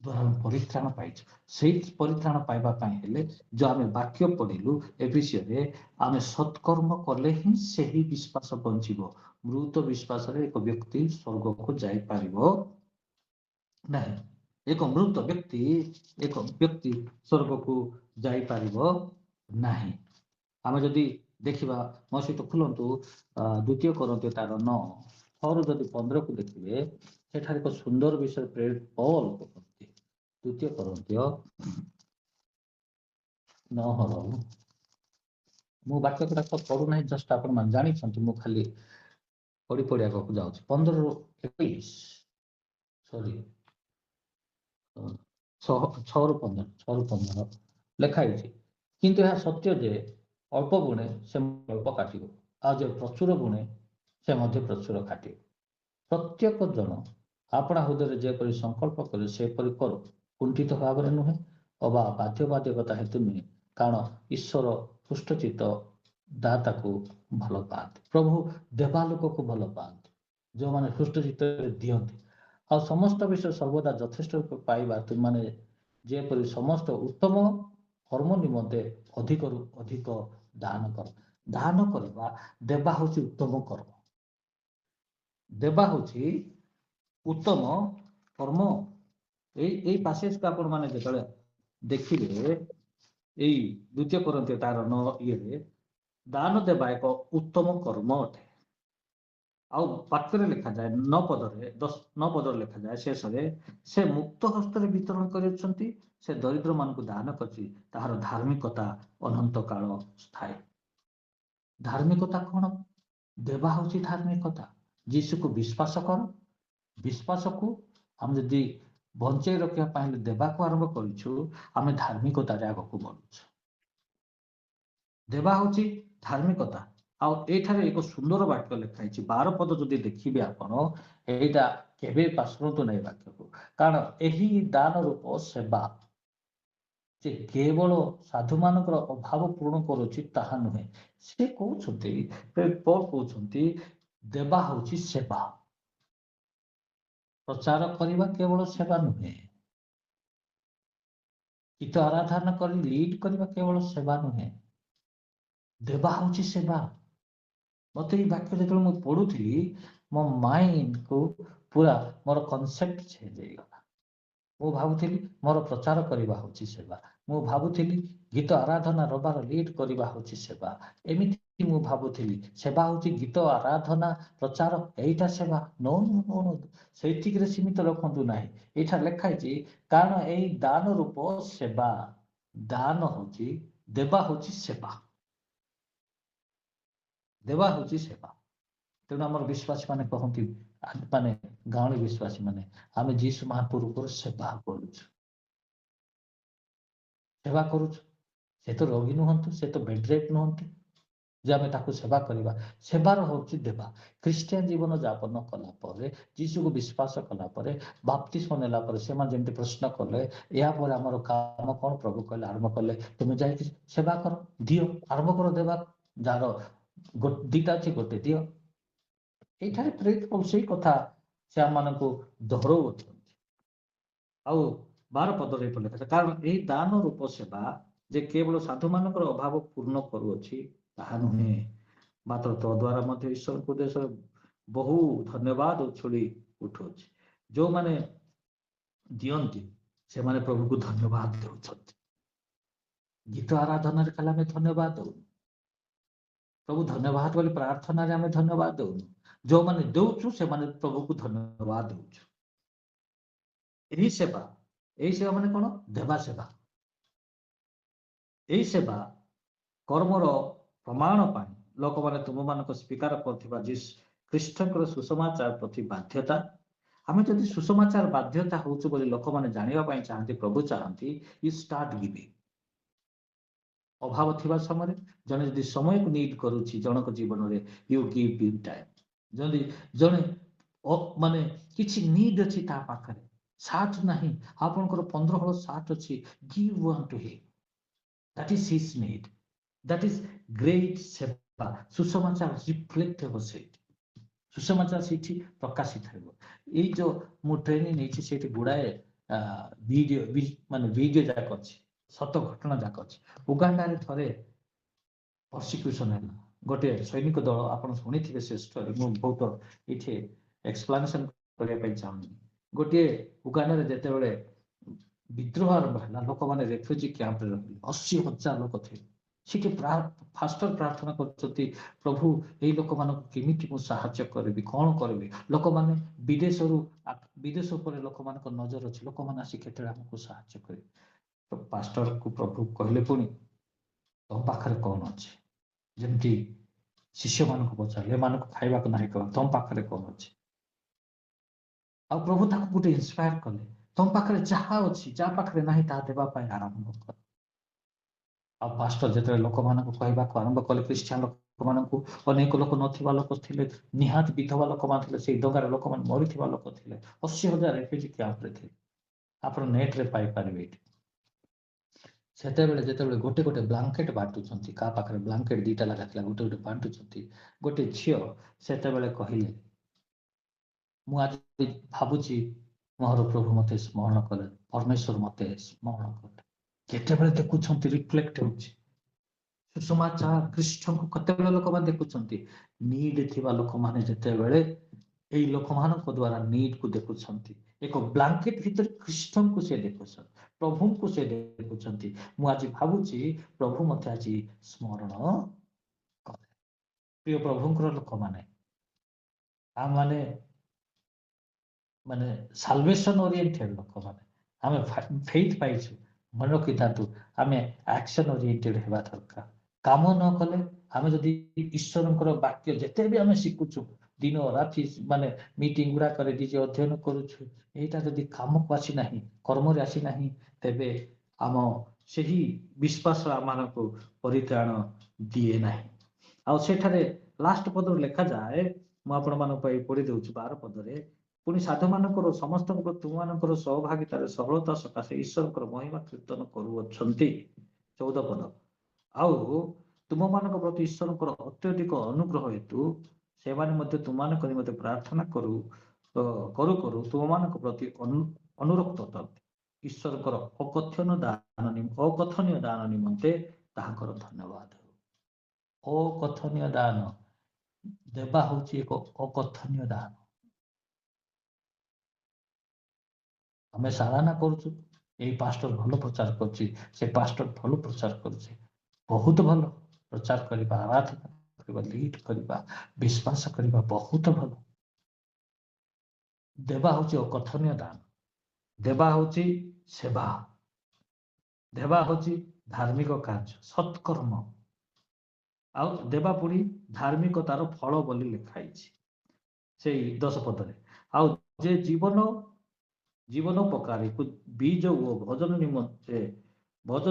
ଦ୍ୱାରା ଆମେ ପରିତ୍ରାଣ ପାଇଛୁ। ସେଇ ପରିତ୍ରାଣ ପାଇବା ପାଇଁ ହେଲେ ଯୋଉ ଆମେ ବାକ୍ୟ ପଢିଲୁ ଏ ବିଷୟରେ, ଆମେ ସତ୍କର୍ମ କଲେ ହିଁ ସେହି ବିଶ୍ୱାସ ବଞ୍ଚିବ। ମୃତ ବିଶ୍ୱାସରେ ଏକ ବ୍ୟକ୍ତି ସ୍ୱର୍ଗକୁ ଯାଇପାରିବ ନାହିଁ। ଏକ ମୃତ ବ୍ୟକ୍ତି ସ୍ୱର୍ଗକୁ ଯାଇପାରିବ ନାହିଁ। ଆମେ ଯଦି ଦେଖିବା, ମୋ ସହିତ ଖୋଲନ୍ତୁ ଦ୍ୱିତୀୟ କରନ୍ଥୀୟ ତାର 9 ଯଦି 15କୁ ଦେଖିବେ, ସେଠାରେ ଏକ ସୁନ୍ଦର ବିଷୟ ପ୍ରେରିତ ପଉଲ କହନ୍ତି। ଦ୍ୱିତୀୟ କରନ୍ଥୀୟ 9 ମୁଁ ବାକ୍ୟ ଗୁଡାକ ପଢୁନାହିଁ, ଜଷ୍ଟ ଆପଣ ମାନେ ଜାଣିଛନ୍ତି, ମୁଁ ଖାଲି ପଢି ଆଗକୁ ଯାଉଛି। 15ରୁ 21, ସରି 6ରୁ 15 ଲେଖା ହେଇଛି, କିନ୍ତୁ ଏହା ସତ୍ୟ ଯେ ଅଳ୍ପ ବୁଣେ ସେ ଅଳ୍ପ କାଟିବ, ଆଉ ଯେ ପ୍ରଚୁର ବୁଣେ ସେ ମଧ୍ୟ ପ୍ରଚୁର କାଟିବ। ପ୍ରତ୍ୟେକ ଜଣ ଆପଣା ହୃଦୟରେ ଯେପରି ସଂକଳ୍ପ କରେ ସେପରି କରୁ, କୁଣ୍ଠିତ ଭାବରେ ନୁହେଁ ଅବା ବାଧ୍ୟବାଧକତା ହେତୁ ନୁହେଁ, କାରଣ ଈଶ୍ୱର ହୃଷ୍ଟଚିତ୍ତ ଦାତାକୁ ଭଲ ପାଆନ୍ତି। ପ୍ରଭୁ ଦେବା ଲୋକକୁ ଭଲ ପାଆନ୍ତି, ଯେଉଁମାନେ ହୃଷ୍ଟଚିତ୍ତରେ ଦିଅନ୍ତି। ଆଉ ସମସ୍ତ ବିଷୟ ସର୍ବଦା ଯଥେଷ୍ଟ ରୂପେ ପାଇବା ତୁମମାନେ ଯେପରି ସମସ୍ତ ଉତ୍ତମ କର୍ମ ନିମନ୍ତେ ଅଧିକରୁ ଅଧିକ ଦାନ କର। ଦାନ କରିବା, ଦେବା ହଉଛି ଉତ୍ତମ କର୍ମ, ଦେବା ହଉଛି ଉତ୍ତମ କର୍ମ। ଏଇ ପାସେଜକୁ ଆପଣ ମାନେ ଯେତେବେଳେ ଦେଖିବେ, ଏଇ ଦ୍ୱିତୀୟ କରନ୍ଥୀୟ ତାର 9 ଦାନ ଦେବା ଏକ ଉତ୍ତମ କର୍ମ ଅଟେ। ଆଉ ବାକ୍ୟରେ ଲେଖାଯାଏ 9 ପଦରେ ଲେଖାଯାଏ ଶେଷରେ, ସେ ମୁକ୍ତ ହସ୍ତରେ ବିତରଣ କରିଛନ୍ତି, ସେ ଦରିଦ୍ର ମାନଙ୍କୁ ଦାନ କରିଛି, ତାହାର ଧାର୍ମିକତା ଅନନ୍ତ କାଳ ସ୍ଥାୟୀ। ଧାର୍ମିକତା କଣ? ଦେବା ହଉଛି ଧାର୍ମିକତା। ଯୀଶୁକୁ ବିଶ୍ୱାସ କର, ବିଶ୍ୱାସକୁ ଆମେ ଯଦି ବଞ୍ଚେଇ ରଖିବା ପାଇଁ ଦେବାକୁ ଆରମ୍ଭ କରିଛୁ, ଆମେ ଧାର୍ମିକତାରେ ଆଗକୁ ବଢୁଛୁ। ଦେବା ହଉଛି ଧାର୍ମିକତା। ଆଉ ଏଇଠାରେ ଏକ ସୁନ୍ଦର ବାକ୍ୟ ଲେଖା ହେଇଛି, 12 ପଦ ଯଦି ଦେଖିବେ ଆପଣ, ଏଇଟା କେବେ ପାଶୁଣନ୍ତୁ ନାହିଁ ବାକ୍ୟକୁ, କାରଣ ଏହି ଦାନ ରୂପ ସେବା ଯେ କେବଳ ସାଧୁମାନଙ୍କର ଅଭାବ ପୂରଣ କରୁଛି ତାହା ନୁହେଁ। ସେ କହୁଛନ୍ତି, ପଉଲ କହୁଛନ୍ତି, ଦେବା ହଉଛି ସେବା। ପ୍ରଚାର କରିବା କେବଳ ସେବା ନୁହେଁ, ଗୀତ ଆରାଧନା କରି ଲିଡ୍ କରିବା କେବଳ ସେବା ନୁହେଁ, ଦେବା ହଉଛି ସେବା। ମତେ ଏଇ ବାକ୍ୟ ଯେତେବେଳେ ମୁଁ ପଢୁଥିଲି, ମୋ ମାଇଣ୍ଡକୁ ପୁରା ମୋର କନସେପ୍ଟ ଚେଞ୍ଜ ହେଇଗଲା। ମୁଁ ଭାବୁଥିଲି ମୋର ପ୍ରଚାର କରିବା ହଉଛି ସେବା, ମୁଁ ଭାବୁଥିଲି ଗୀତ ଆରାଧନା ରବାର ଲିଡ୍ କରିବା ହଉଛି ସେବା, ଏମିତି ମୁଁ ଭାବୁଥିଲି ସେବା ହଉଛି ଗୀତ ଆରାଧନା ପ୍ରଚାର, ଏଇଟା ସେବା। नो नो नो नो, ସେଇଠିକିରେ ସୀମିତ ରଖନ୍ତୁ ନାହିଁ। ଏଇଟା ଲେଖା ହେଇଛି, କାରଣ ଏଇ ଦାନ ରୂପ ସେବା, ଦାନ ହଉଛି, ଦେବା ହଉଛି ସେବା, ଦେବା ହଉଛି ସେବା। ତେଣୁ ଆମର ବିଶ୍ୱାସୀ ମାନେ କହନ୍ତି, ମାନେ ଗାଉଁଲି ବିଶ୍ୱାସୀ ମାନେ, ଆମେ ଯୀଶୁ ମହାପ୍ରଭୁଙ୍କର ସେବା କରୁଛୁ, ସେବା କରୁଛୁ। ସେ ତ ରୋଗୀ ନୁହନ୍ତି, ସେ ତ ବେଡରେଷ୍ଟ ନୁହନ୍ତି ଯେ ଆମେ ତାକୁ ସେବା କରିବା। ସେବାର ହଉଛି ଦେବା। ଖ୍ରୀଷ୍ଟିଆନ ଜୀବନ ଯାପନ କଲା ପରେ, ଯୀଶୁକୁ ବିଶ୍ୱାସ କଲା ପରେ, ବାପ୍ତିସ୍ମ ନେଲା ପରେ, ସେମାନେ ଯେମିତି ପ୍ରଶ୍ନ କଲେ, ଏହା ପରେ ଆମର କାମ କଣ? ପ୍ରଭୁ କହିଲେ, ଆରମ୍ଭ କଲେ, ତୁମେ ଯାଇକି ସେବା କର, ଦିଅ, ଆରମ୍ଭ କର ଦେବା। ଯାହାର ଦିଟା ଅଛି ଗୋଟେ ଦିଅ। ଏଇଠାରେ ପ୍ରେରିତ ପଉଲ ସେଇ କଥା ସେ ଆମମାନଙ୍କୁ ଦୋହରଉଛନ୍ତି। ଆଉ 12 ପଦରେ ଏପରି ଲେଖା, କାରଣ ଏହି ଦାନ ରୂପ ସେବା ଯେ କେବଳ ସାଧୁମାନଙ୍କର ଅଭାବ ପୂର୍ଣ୍ଣ କରୁଅଛି ତାହା ନୁହେଁ, ମାତ୍ର ତୋ ଦ୍ୱାରା ମଧ୍ୟ ଈଶ୍ୱରଙ୍କ ଉଦ୍ଦେଶ୍ୟରେ ବହୁ ଧନ୍ୟବାଦ ଉଛୁଳି ଉଠୁଅଛି। ଯୋଉମାନେ ଦିଅନ୍ତି ସେମାନେ ପ୍ରଭୁକୁ ଧନ୍ୟବାଦ ଦେଉଛନ୍ତି। ଗୀତ ଆରାଧନାରେ ଖାଲି ଆମେ ଧନ୍ୟବାଦ ଦଉନୁ, ପ୍ରଭୁ ଧନ୍ୟବାଦ ବୋଲି ପ୍ରାର୍ଥନାରେ ଆମେ ଧନ୍ୟବାଦ ଦଉନୁ। ଯୋଉମାନେ ଦଉଛୁ ସେମାନେ ପ୍ରଭୁକୁ ଧନ୍ୟବାଦ ଦଉଛୁ। ଏହି ସେବା ଏଇ ସେବା ମାନେ କ'ଣ? ଦେବା ସେବା। ଏଇ ସେବା କର୍ମର ପ୍ରମାଣ ପାଇଁ ଲୋକମାନେ ତୁମମାନଙ୍କୁ ସ୍ୱୀକାର କରୁଥିବା ଖ୍ରୀଷ୍ଟଙ୍କର ସୁସମାଚାର ପ୍ରତି ବାଧ୍ୟତା। ଆମେ ଯଦି ସୁସମାଚାର ବାଧ୍ୟତା ହଉଛୁ ବୋଲି ଲୋକମାନେ ଜାଣିବା ପାଇଁ ଚାହାନ୍ତି, ପ୍ରଭୁ ଚାହାନ୍ତି, ୟୁ ଷ୍ଟାର୍ଟ ଗିଭିଂ। ଅଭାବ ଥିବା ସମୟରେ ଜଣେ ଯଦି ସମୟକୁ ନିଡ୍ କରୁଛି ଜଣଙ୍କ ଜୀବନରେ, ୟୁ ଗିଭ୍ ହିମ୍ ଟାଇମ୍। ଯଦି ଜଣେ ମାନେ କିଛି ନିଡ୍ ଅଛି ତା ପାଖରେ, ସାର୍ଟ ନାହିଁ, ଆପଣଙ୍କର 15 ହଳ ସାର୍ଟ ଅଛି, give one to him. That is his need. That is great ସେବା। ସୁସମାଚାର ରିଫ୍ଲେକ୍ଟ ହେବ ସେଇଠି, ସୁସମାଚାର ସେଇଠି ପ୍ରକାଶିତ ହେବ। ଏଇ ଯୋଉ ମୁଁ ଟ୍ରେନିଂ ନେଇଛି ସେଇଠି ଗୁଡ଼ାଏ ଭିଡ଼ିଓ ଯାକ ଅଛି, ସତ ଘଟଣା ଯାକ ଅଛି। ଉଗାଣ୍ଡାରେ ଥରେ ପର୍ସିକ୍ୟୁସନ ହେଲା, ଗୋଟେ ସୈନିକ ଦଳ, ଆପଣ ଶୁଣିଥିବେ ସେ ଷ୍ଟୋରି, ମୁଁ ବହୁତ ଏଇଠି ଏକ୍ସପ୍ଲାନେସନ କରିବା ପାଇଁ ଚାହୁଁନି। ଗୋଟିଏ ଉଗାଣ୍ଡାରେ ଯେତେବେଳେ ବିଦ୍ରୋହ ଆରମ୍ଭ ହେଲା, ଲୋକମାନେ ରେଫ୍ୟୁଜି କ୍ୟାମ୍ପରେ ରହିଲେ, 80,000 ଲୋକ ଥିଲେ। ସେଠି ଫାଷ୍ଟର ପ୍ରାର୍ଥନା କରୁଛନ୍ତି, ପ୍ରଭୁ ଏଇ ଲୋକମାନଙ୍କୁ କେମିତି ମୁଁ ସାହାଯ୍ୟ କରିବି, କ'ଣ କରିବି? ଲୋକମାନେ ବିଦେଶ ଉପରେ ଲୋକମାନଙ୍କ ନଜର ଅଛି, ଲୋକମାନେ ଆସି କେତେବେଳେ ଆମକୁ ସାହାଯ୍ୟ କରିବେ? ପାଷ୍ଟରକୁ ପ୍ରଭୁ କହିଲେ, ପୁଣି ତମ ପାଖରେ କ'ଣ ଅଛି? ଯେମିତି ଶିଷ୍ୟମାନଙ୍କୁ ପଚାରିଲେ, ଏମାନଙ୍କୁ ଖାଇବାକୁ ନାହିଁ କହ, ତମ ପାଖରେ କ'ଣ ଅଛି? ଆଉ ପ୍ରଭୁ ତାକୁ ଗୋଟେ ଇନ୍ସପାୟାର କଲେ, ତମ ପାଖରେ ଯାହା ଅଛି, ଯାହା ପାଖରେ ନାହିଁ ତାହା ଦେବା ପାଇଁ ଆରମ୍ଭ କର। ଆଉ ପାଷ୍ଟର ଯେତେବେଳେ ଲୋକମାନଙ୍କୁ କହିବାକୁ ଆରମ୍ଭ କଲେ, ଖ୍ରୀଷ୍ଟିଆନ ଲୋକମାନଙ୍କୁ, ଅନେକ ଲୋକ ନଥିବା ଲୋକ ଥିଲେ, ନିହାତି ବିଧବା ଲୋକମାନେ ଥିଲେ, ସେଇ ଦଗାରେ ଲୋକମାନେ ମରିଥିବା ଲୋକ ଥିଲେ, 80,000 ରେଫ୍ୟୁଜି କ୍ୟାମ୍ପରେ ଥିଲେ। ଆପଣ ନେଟ୍ରେ ପାଇପାରିବେ ଏଠି। ସେତେବେଳେ ଯେତେବେଳେ ଗୋଟେ ଗୋଟେ ବ୍ଲାଙ୍କେଟ୍ ବାଣ୍ଟୁଛନ୍ତି, କାହା ପାଖରେ ବ୍ଲାଙ୍କେଟ୍ 2ଟା ଲେଖା ଥିଲା, ଗୋଟେ ଗୋଟେ ବାଣ୍ଟୁଛନ୍ତି, ଗୋଟେ ଝିଅ ସେତେବେଳେ କହିଲେ, ମୁଁ ଆଜି ଭାବୁଛି ମୋର ପ୍ରଭୁ ମତେ ସ୍ମରଣ କଲେ, ପରମେଶ୍ୱର ମତେ ସ୍ମରଣ କଲେ। କେତେବେଳେ ଦେଖୁଛନ୍ତି ରିଫ୍ଲେକ୍ଟ ହେଉଛି ସୁସମାଚାର ଖ୍ରୀଷ୍ଟଙ୍କୁ, କେତେବେଳେ ଲୋକମାନେ ଦେଖୁଛନ୍ତି? ନିଡ୍ ଥିବା ଲୋକମାନେ ଯେତେବେଳେ ଏଇ ଲୋକମାନଙ୍କ ଦ୍ୱାରା ନିଡ୍କୁ ଦେଖୁଛନ୍ତି, ଏକ ବ୍ଲାଙ୍କେଟ୍ ଭିତରେ ଖ୍ରୀଷ୍ଟଙ୍କୁ ସେ ଦେଖୁଛନ୍ତି, ପ୍ରଭୁଙ୍କୁ ସେ ଦେଖୁଛନ୍ତି। ମୁଁ ଆଜି ଭାବୁଛି ପ୍ରଭୁ ମତେ ଆଜି ସ୍ମରଣ କଲେ। ପ୍ରିୟ ପ୍ରଭୁଙ୍କର ଲୋକମାନେ, ଆମମାନେ ମାନେ ସାଲଭେସନ ଓରିଏଣ୍ଟେଡ ଲୋକମାନେ, ଆମେ ଫେଥ୍ ପାଇଛୁ, ମନେ ରଖିଥାନ୍ତୁ, ଆମେ ଆକ୍ସନ ଓରିଏଣ୍ଟେଡ ହେବା ଦରକାର। କାମ ନ କଲେ, ଆମେ ଯଦି ଈଶ୍ୱରଙ୍କର ବାକ୍ୟ ଯେତେ ବି ଆମେ ଶିଖୁଛୁ, ଦିନ ରାତି ମାନେ ମିଟିଂ ଗୁଡାକରେ ନିଜେ ଅଧ୍ୟୟନ କରୁଛୁ, ଏଇଟା ଯଦି କାମକୁ ଆସିନାହିଁ, କର୍ମରେ ଆସିନାହିଁ, ତେବେ ଆମ ସେହି ବିଶ୍ୱାସ ଆମମାନଙ୍କୁ ପରିତ୍ରାଣ ଦିଏ ନାହିଁ। ଆଉ ସେଠାରେ ଲାଷ୍ଟ ପଦରେ ଲେଖାଯାଏ, ମୁଁ ଆପଣମାନଙ୍କ ପାଇଁ ପଢି ଦେଉଛି 12 ପଦରେ, ପୁଣି ସାଧୁମାନଙ୍କର ସମସ୍ତଙ୍କ ତୁମମାନଙ୍କର ସହଭାଗିତାରେ ସଫଳତା ସକାଶେ ଈଶ୍ୱରଙ୍କର ମହିମା କୀର୍ତ୍ତନ କରୁଅଛନ୍ତି। 14 ପଦ, ଆଉ ତୁମମାନଙ୍କ ପ୍ରତି ଈଶ୍ୱରଙ୍କର ଅତ୍ୟଧିକ ଅନୁଗ୍ରହ ହେତୁ ସେମାନେ ମଧ୍ୟ ତୁମମାନଙ୍କ ନିମନ୍ତେ ପ୍ରାର୍ଥନା କରୁ କରୁ ତୁମମାନଙ୍କ ପ୍ରତି ଅନୁରକ୍ତ ଅଟନ୍ତି। ଈଶ୍ୱରଙ୍କର ଅକଥନୀୟ ଦାନ ନିମନ୍ତେ ତାହାଙ୍କର ଧନ୍ୟବାଦ। ଅକଥନୀୟ ଦାନ ଦେବା ହଉଛି ଏକ ଅକଥନୀୟ ଦାନ। ଆମେ ସାରାନା କରୁଛୁ, ଏଇ ପାଷ୍ଟର ଭଲ ପ୍ରଚାର କରୁଛି, ସେ ପାଷ୍ଟର ଭଲ ପ୍ରଚାର କରୁଛି, ବହୁତ ଭଲ ପ୍ରଚାର କରିବା, ଆରାଧନା କରିବା, ଲିଡ୍ କରିବା, ବିଶ୍ୱାସ କରିବା, ବହୁତ ଭଲ। ଦେବା ହଉଛି ଅକଥନୀୟ ଦାନ, ଦେବା ହଉଛି ସେବା, ଦେବା ହଉଛି ଧାର୍ମିକ କାର୍ଯ୍ୟ, ସତ୍କର୍ମ, ଆଉ ଦେବା ପୁଣି ଧାର୍ମିକତାର ଫଳ ବୋଲି ଲେଖା ହେଇଛି ସେଇ 10 ପଦରେ। ଆଉ ଯେ ଜୀବନୋପକାରୀକୁ ବୀଜ ଓ ଭୋଜନ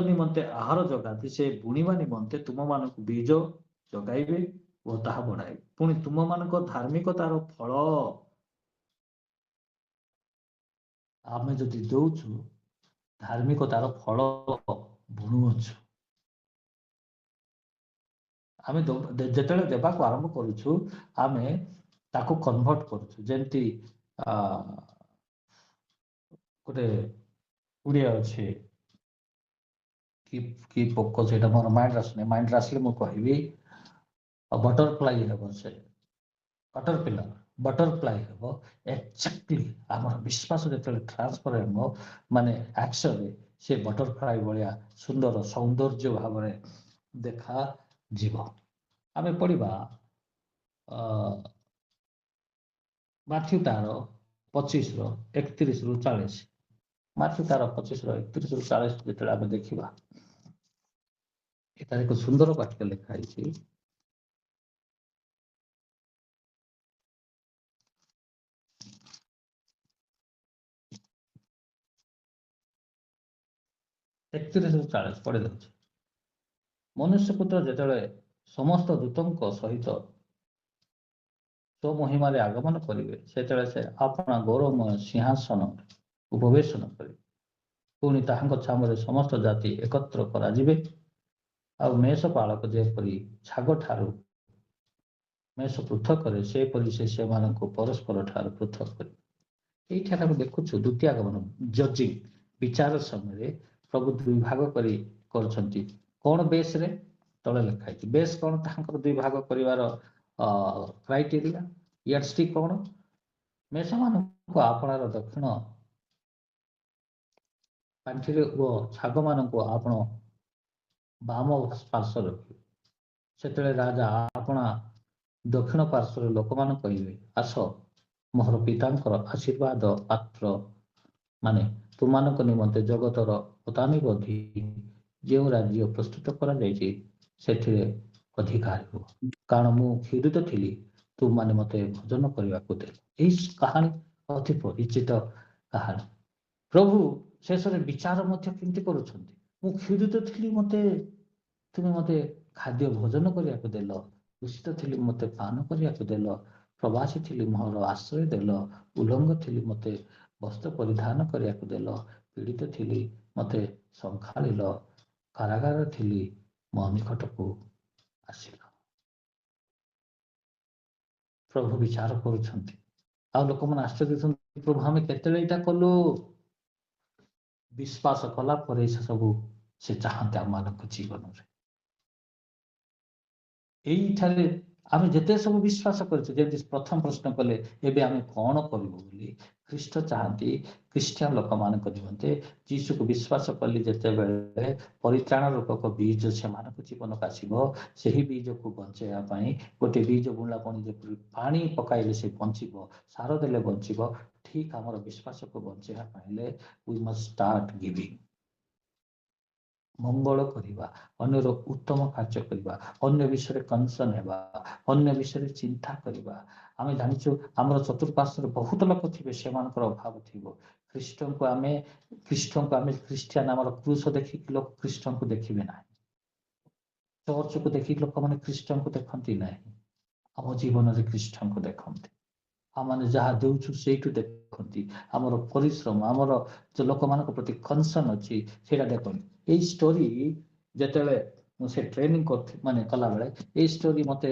ନିମନ୍ତେ ଆହାର ଯୋଗାନ୍ତି, ସେ ବୁଣିବା ନିମନ୍ତେ ତୁମମାନଙ୍କୁ ବୀଜ ଯୋଗାଇବେ ଓ ତାହା ବଢାଇବେ। ପୁଣି ତୁମମାନଙ୍କ ଧାର୍ମିକତାର ଫଳ ଆମେ ଯଦି ଦଉଛୁ, ଧାର୍ମିକତାର ଫଳ ବୁଣୁଅଛୁ। ଆମେ ଯେତେବେଳେ ଦେବାକୁ ଆରମ୍ଭ କରୁଛୁ, ଆମେ ତାକୁ କନଭର୍ଟ କରୁଛୁ। ଯେମିତି ଗୋଟେ ଓଡ଼ିଆ ଅଛି, କି ପୋକ, ସେଇଟା ମୋର ମାଇଣ୍ଡରେ ଆସୁନି, ମାଇଣ୍ଡରେ ଆସିଲେ ମୁଁ କହିବି। ବଟରଫ୍ଲାଇ ହେବ, ସେ ବଟରଫ୍ଲାଇ ହେବ। ଏକ୍ଜାକ୍ଟଲି ଆମର ବିଶ୍ୱାସ ଯେତେବେଳେ ଟ୍ରାନ୍ସଫର ହେବ, ମାନେ ଆକ୍ସନରେ, ସେ ବଟରଫ୍ଲାଇ ଭଳିଆ ସୁନ୍ଦର ସୌନ୍ଦର୍ଯ୍ୟ ଭାବରେ ଦେଖାଯିବ। ଆମେ ପଢିବା ମାଥ୍ୟୁ 25 ର 31 ରୁ 40। ମାଥ୍ୟୁ ତାର 25:31-40 ଯେତେବେଳେ ଆମେ ଦେଖିବା, ଏଠାରେ ଏକ ସୁନ୍ଦର ବାକ୍ୟ ଲେଖା ହେଇଛି। 31-40 ପଢି ଦଉଛି। ମନୁଷ୍ୟପୁତ୍ର ଯେତେବେଳେ ସମସ୍ତ ଦୂତଙ୍କ ସହିତ ସ୍ୱମହିମାରେ ଆଗମନ କରିବେ, ସେତେବେଳେ ସେ ଆପଣା ଗୌରବମୟ ସିଂହାସନ ଉପବେଶନ କରିବେ। ପୁଣି ତାହାଙ୍କ ଛାମରେ ସମସ୍ତ ଜାତି ଏକତ୍ର କରାଯିବେ। ଆଉ ମେଷ ପାଳକ ଯେପରି ଛାଗ ଠାରୁ ମେଷ ପୃଥକ କରେ, ସେପରି ସେ ସେମାନଙ୍କୁ ପରସ୍ପର ଠାରୁ ପୃଥକ କରିବେ। এইଠାରେ ଆମେ ଦେଖୁଛୁ ଦ୍ୱିତୀୟ ଆଗମନ ଜଜିଂ ବିଚାର ସମୟରେ ପ୍ରଭୁ ଦୁଇ ଭାଗ କରୁଛନ୍ତି। କଣ ବେଶରେ? ତଳେ ଲେଖା ହେଇଛି। ବେଶ କଣ? ତାଙ୍କର ଦୁଇ ଭାଗ କରିବାର କ୍ରାଇଟେରିଆ ୟାର୍ଡଷ୍ଟିକ୍ କଣ? ମେଷମାନଙ୍କୁ ଆପଣାର ଦକ୍ଷିଣ ପାଣ୍ଠିରେ ଓ ଛାଗମାନଙ୍କୁ ଆପଣ ବାମ ପାର୍ଶ୍ୱ ରଖିବେ। ସେତେବେଳେ ରାଜା ଆପଣା ଦକ୍ଷିଣ ପାର୍ଶ୍ୱରେ ଲୋକମାନଙ୍କୁ କହିବେ, ଆସ ମୋର ପିତାଙ୍କର ଆଶୀର୍ବାଦ ପାତ୍ର ମାନେ ତୁମାନଙ୍କ ନିମନ୍ତେ ଜଗତର ପତାନିବଧି ଯେଉଁ ରାଜ୍ୟ ପ୍ରସ୍ତୁତ କରାଯାଇଛି ସେଥିରେ ଅଧିକାରୀ ହୁଅ, କାରଣ ମୁଁ କ୍ଷୁଧିତ ଥିଲି, ତୁମମାନେ ମତେ ଭୋଜନ କରିବାକୁ ଦେଲ। ଏହି କାହାଣୀ ଅତି ପରିଚିତ କାହାଣୀ। ପ୍ରଭୁ ଶେଷରେ ବିଚାର ମଧ୍ୟ କେମିତି କରୁଛନ୍ତି? ମୁଁ କ୍ଷୁଧିତ ଥିଲି, ତୁମେ ମତେ ଖାଦ୍ୟ ଭୋଜନ କରିବାକୁ ଦେଲ, ଦୂଷିତ ଥିଲି, ମତେ ପାନ କରିବାକୁ ଦେଲ, ପ୍ରବାସୀ ଥିଲି, ମୋର ଆଶ୍ରୟ ଦେଲ, ଉଲଙ୍ଗ ଥିଲି, ମତେ ବସ୍ତ୍ର ପରିଧାନ କରିବାକୁ ଦେଲ, ପୀଡ଼ିତ ଥିଲି, ମତେ ସଂଖାଳିଲ, କାରାଗାର ଥିଲି, ମୋ ନିକଟକୁ ଆସିଲ। ପ୍ରଭୁ ବିଚାର କରୁଛନ୍ତି। ଆଉ ଲୋକମାନେ ଆଶ୍ଚର୍ଯ୍ୟ ହେଉଛନ୍ତି, ପ୍ରଭୁ ଆମେ କେତେବେଳେ ଏଇଟା କଲୁ? ବିଶ୍ୱାସ କଲା ପରେ ସବୁ ସେ ଚାହାନ୍ତି ଆମମାନଙ୍କ ଜୀବନରେ। এইଠାରେ ଆମେ ଯେତେ ସବୁ ବିଶ୍ୱାସ କରିଛୁ, ଯେମିତି ପ୍ରଥମ ପ୍ରଶ୍ନ କଲେ ଏବେ ଆମେ କଣ କରିବୁ ବୋଲି, ଖ୍ରୀଷ୍ଟ ଚାହାନ୍ତି ଖ୍ରୀଷ୍ଟିଆନ ଲୋକମାନଙ୍କ ନିମନ୍ତେ ଯୀଶୁକୁ ବିଶ୍ୱାସ କଲି ଯେତେବେଳେ ପରିତ୍ରାଣ ରୂପକ ବୀଜ ସେମାନଙ୍କ ଜୀବନକୁ ଆସିବ, ସେହି ବୀଜକୁ ବଞ୍ଚେଇବା ପାଇଁ ଗୋଟେ ବୀଜ ବୁଣା ପାଣି ଯେପରି ପାଣି ପକାଇଲେ ସେ ବଞ୍ଚିବ, ସାର ଦେଲେ ବଞ୍ଚିବ, ଠିକ ଆମର ବିଶ୍ୱାସକୁ ବଞ୍ଚେଇବା ପାଇଲେ we must start giving। ମଙ୍ଗଳ କରିବା, ଅନ୍ୟର ଉତ୍ତମ କାର୍ଯ୍ୟ କରିବା, ଅନ୍ୟ ବିଷୟରେ କନସର୍ନ ହେବା, ଅନ୍ୟ ବିଷୟରେ ଚିନ୍ତା କରିବା। ଆମେ ଜାଣିଛୁ ଆମର ଚତୁଃପାର୍ଶ୍ୱରେ ବହୁତ ଲୋକ ଥିବେ, ସେମାନଙ୍କର ଅଭାବ ଥିବ। ଖ୍ରୀଷ୍ଟଙ୍କୁ ଆମେ ଖ୍ରୀଷ୍ଟିଆନ ଆମର କ୍ରୁଶ ଦେଖିକି ଲୋକ ଖ୍ରୀଷ୍ଟଙ୍କୁ ଦେଖିବେ ନାହିଁ, ଚର୍ଚ୍ଚକୁ ଦେଖିକି ଲୋକମାନେ ଖ୍ରୀଷ୍ଟଙ୍କୁ ଦେଖନ୍ତି ନାହିଁ। ଆମ ଜୀବନରେ ଖ୍ରୀଷ୍ଟଙ୍କୁ ଦେଖନ୍ତି। ଆମମାନେ ଯାହା ଦେଉଛୁ ସେଇଠୁ ଦେଖନ୍ତି, ଆମର ପରିଶ୍ରମ, ଆମର ଯୋଉ ଲୋକମାନଙ୍କ ପ୍ରତି କନସର୍ନ ଅଛି ସେଇଟା ଦେଖନ୍ତି। ଏଇ ଷ୍ଟୋରି ଯେତେବେଳେ ମୁଁ ସେ ଟ୍ରେନିଂ କଲାବେଳେ ଏଇ ଷ୍ଟୋରି ମତେ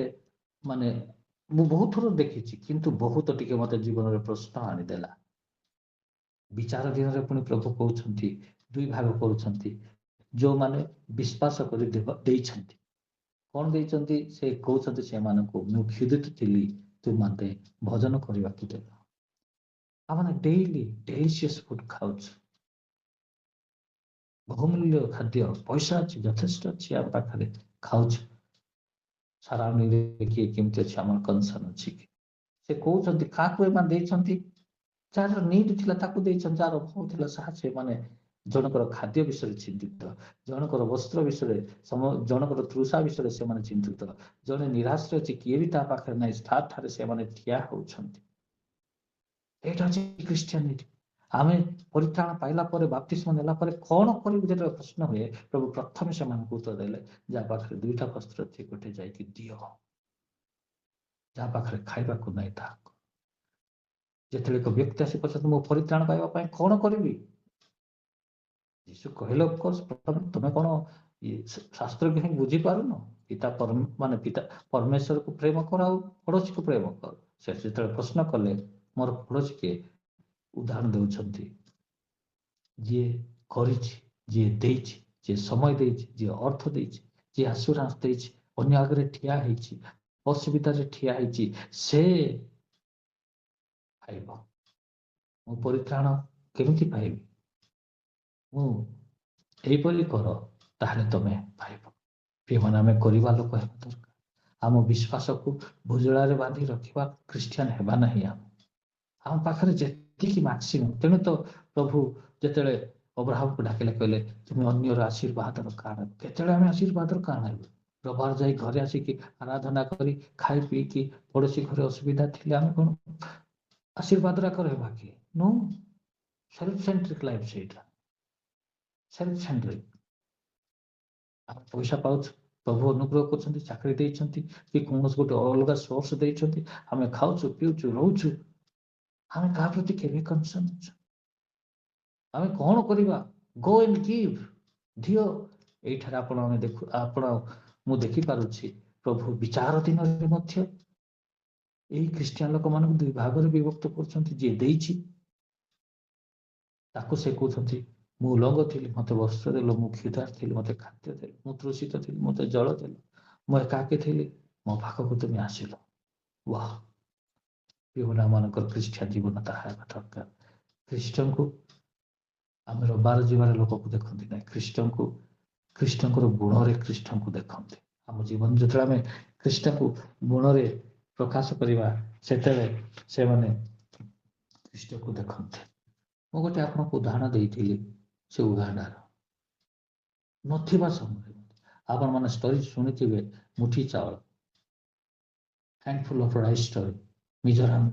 ମୁଁ ବହୁତ ଥର ଦେଖିଛି, କିନ୍ତୁ ବହୁତ ଟିକେ ମତେ ଜୀବନରେ ପ୍ରଶ୍ନ ଆଣିଦେଲା। ବିଚାର ଦିନରେ ପୁଣି ପ୍ରଭୁ କହୁଛନ୍ତି, ଦୁଇ ଭାଗ କରୁଛନ୍ତି। ଯୋଉମାନେ ବିଶ୍ୱାସ କରି ଦେଇଛନ୍ତି, କଣ ଦେଇଛନ୍ତି? ସେ କହୁଛନ୍ତି ସେମାନଙ୍କୁ, ମୁଁ କ୍ଷୁଧିତ ଥିଲି, ତୁମେ ଭୋଜନ କରିବାକୁ ଦେଲ। ଆମେ ଡେଲି ଡେଲିସିୟସ୍ ଫୁଡ ଖାଉଛୁ, ବହୁମୂଲ୍ୟ ଖାଦ୍ୟ, ପଇସା ଅଛି, ଯଥେଷ୍ଟ ଅଛି ଆମ ପାଖରେ, ଖାଉଛୁ। ସରାଉଣ୍ଡିଂରେ କିଏ କେମିତି ଅଛି ଆମର କନସର୍ନ ଅଛି କି? ସେ କହୁଛନ୍ତି କାହାକୁ ଏମାନେ ଦେଇଛନ୍ତି? ଯାହାର ନିଡ୍ ଥିଲା ତାକୁ ଦେଇଛନ୍ତି, ଯାହାର ଅଭାବ ଥିଲା ସେମାନେ ଜଣଙ୍କର ଖାଦ୍ୟ ବିଷୟରେ ଚିନ୍ତିତ, ଜଣଙ୍କର ବସ୍ତ୍ର ବିଷୟରେ, ଜଣଙ୍କର ତୃଷା ବିଷୟରେ ସେମାନେ ଚିନ୍ତିତ, ଜଣେ ନିରାଶ୍ରୟ ଅଛି, କିଏ ବି ତା ପାଖରେ ନାହିଁ, ଠାରେ ସେମାନେ ଠିଆ ହଉଛନ୍ତି। ଏଇଟା ଅଛି ଖ୍ରୀଷ୍ଟିଆନିଟି। ଆମେ ପରିତ୍ରାଣ ପାଇଲା ପରେ, ବାପ୍ତିସ୍ମ ନେଲା ପରେ କଣ କରିବୁ ଯେତେବେଳେ ପ୍ରଶ୍ନ ହୁଏ, ପ୍ରଭୁ ପ୍ରଥମେ ସେମାନଙ୍କୁ ଉତ୍ତର ଦେଲେ, ଯାହା ପାଖରେ 2ଟା ବସ୍ତ୍ର ଅଛି ଗୋଟେ ଯାଇକି ଦିଅ, ଯାହା ପାଖରେ ଖାଇବାକୁ ନାହିଁ ତାହାକୁ। ଯେତେବେଳେ ଏକ ବ୍ୟକ୍ତି ଆସି ପଚାରୁଛନ୍ତି ମୁଁ ପରିତ୍ରାଣ ପାଇବା ପାଇଁ କଣ କରିବି, ଯୀଶୁ କହିଲେ ପ୍ରଥମେ ତମେ କଣ ଶାସ୍ତ୍ର ହିଁ ବୁଝିପାରୁନ? ପିତା ପରମେଶ୍ୱରକୁ ପ୍ରେମ କର ଆଉ ପଡୋଶୀକୁ ପ୍ରେମ କର। ସେ ଯେତେବେଳେ ପ୍ରଶ୍ନ କଲେ ମୋର ପଡୋଶୀ କିଏ, ଉଦାହରଣ ଦେଉଛନ୍ତି ଯିଏ କରିଛି, ଯିଏ ଦେଇଛି, ଯିଏ ସମୟ ଦେଇଛି, ଯିଏ ଅର୍ଥ ଦେଇଛି, ଯିଏ ଆସୁରାନ୍ସ ଦେଇଛି, ଅନ୍ୟ ଆଗରେ ଠିଆ ହେଇଛି, ଅସୁବିଧାରେ ଠିଆ ହେଇଛି, ସେ ପାଇବ। ମୁଁ ପରିତ୍ରାଣ କେମିତି ପାଇବି? ମୁଁ ଏଇପରି କର, ତାହେଲେ ତମେ ପାଇବ। ପ୍ରିୟମାନେ, ଆମେ କରିବା ଲୋକ ହେବା ଦରକାର। ଆମ ବିଶ୍ୱାସକୁ ଭୁଜଳାରେ ବାନ୍ଧି ରଖିବା ଖ୍ରୀଷ୍ଟିଆନ ହେବା ନାହିଁ। ଆମ ପାଖରେ ଯେତିକି ମାକ୍ସିମମ୍, ତେଣୁ ତ ପ୍ରଭୁ ଯେତେବେଳେ ଅବ୍ରାହମକୁ ଡାକିଲେ କହିଲେ ତୁମେ ଅନ୍ୟର ଆଶୀର୍ବାଦର କାରଣ କେତେବେଳେ ଆମେ ଆଶୀର୍ବାଦର କାରଣ ହେବୁ ରବିବାର ଯାଇ ଘରେ ଆସିକି ଆରାଧନା କରି ଖାଇ ପିଇକି ପଡୋଶୀ ଘରେ ଅସୁବିଧା ଥିଲେ ଆମେ କଣ ଆଶୀର୍ବାଦର ଆକାର ହେବା କି नो ସେଲ୍ଫ ସେଣ୍ଟ୍ରିକ ଲାଇଫ ସେଇଟା ସେଲ୍ଫ ସେଣ୍ଟ୍ରିକ ଆମେ ପଇସା ପାଉଛୁ ପ୍ରଭୁ ଅନୁଗ୍ରହ କରୁଛନ୍ତି ଚାକିରି ଦେଇଛନ୍ତି କି କୌଣସି ଗୋଟେ ଅଲଗା ସୋର୍ସ ଦେଇଛନ୍ତି ଆମେ ଖାଉଛୁ ପିଉଛୁ ରହୁଛୁ ଆମେ କାହା ପ୍ରତି କେବେ କନସର୍ନ ଅଛୁ ଆମେ କଣ କରିବା ଗୋ ଏଣ୍ଡ ଗିଭ୍ ଦିଅ ଏଇଠାରେ ଆପଣ ମୁଁ ଦେଖିପାରୁଛି ପ୍ରଭୁ ବିଚାର ଦିନରେ ମଧ୍ୟ ଏଇ ଖ୍ରୀଷ୍ଟିଆନ ଲୋକମାନଙ୍କୁ ଦୁଇ ଭାଗରେ ବିଭକ୍ତ କରୁଛନ୍ତି ଯିଏ ଦେଇଛି ତାକୁ ସେ କହୁଛନ୍ତି ମୁଁ ଉଲଙ୍ଗ ଥିଲି ମତେ ବସ୍ତ୍ର ଦେଲ ମୁଁ କ୍ଷୁଧାର ଥିଲି ମତେ ଖାଦ୍ୟ ଦେଲ ମୁଁ ତୃଷିତ ଥିଲି ମତେ ଜଳ ଦେଲ ମୁଁ ଏକାକୀ ଥିଲି ମୋ ପାଖକୁ ତୁମେ ଆସିଲ ୱାହ ମାନଙ୍କର ଖ୍ରୀଷ୍ଟିଆନ ଜୀବନ ତାହା ହେବା ଦରକାର ଖ୍ରୀଷ୍ଟଙ୍କୁ ଆମେ ରବିବାର ଯିବାର ଲୋକକୁ ଦେଖନ୍ତି ନାହିଁ ଖ୍ରୀଷ୍ଟଙ୍କର ଗୁଣରେ ଖ୍ରୀଷ୍ଟଙ୍କୁ ଦେଖନ୍ତି ଆମ ଜୀବନ ଯେତେବେଳେ ଆମେ ଖ୍ରୀଷ୍ଟଙ୍କୁ ଗୁଣରେ ପ୍ରକାଶ କରିବା ସେତେବେଳେ ସେମାନେ ଖ୍ରୀଷ୍ଟକୁ ଦେଖନ୍ତି ମୁଁ ଗୋଟେ ଆପଣଙ୍କୁ ଉଦାହରଣ ଦେଇଥିଲି ସେ ଉଗାଣ୍ଡାର ନଥିବା ସମୟରେ ଆପଣମାନେ ଷ୍ଟୋରି ଶୁଣିଥିବେ ମୁଠି ଚାଉଳ ହ୍ୟାଣ୍ଡଫୁଲ ଅଫ୍ ରାଇସ୍ ଷ୍ଟୋରି ମିଜୋରାମ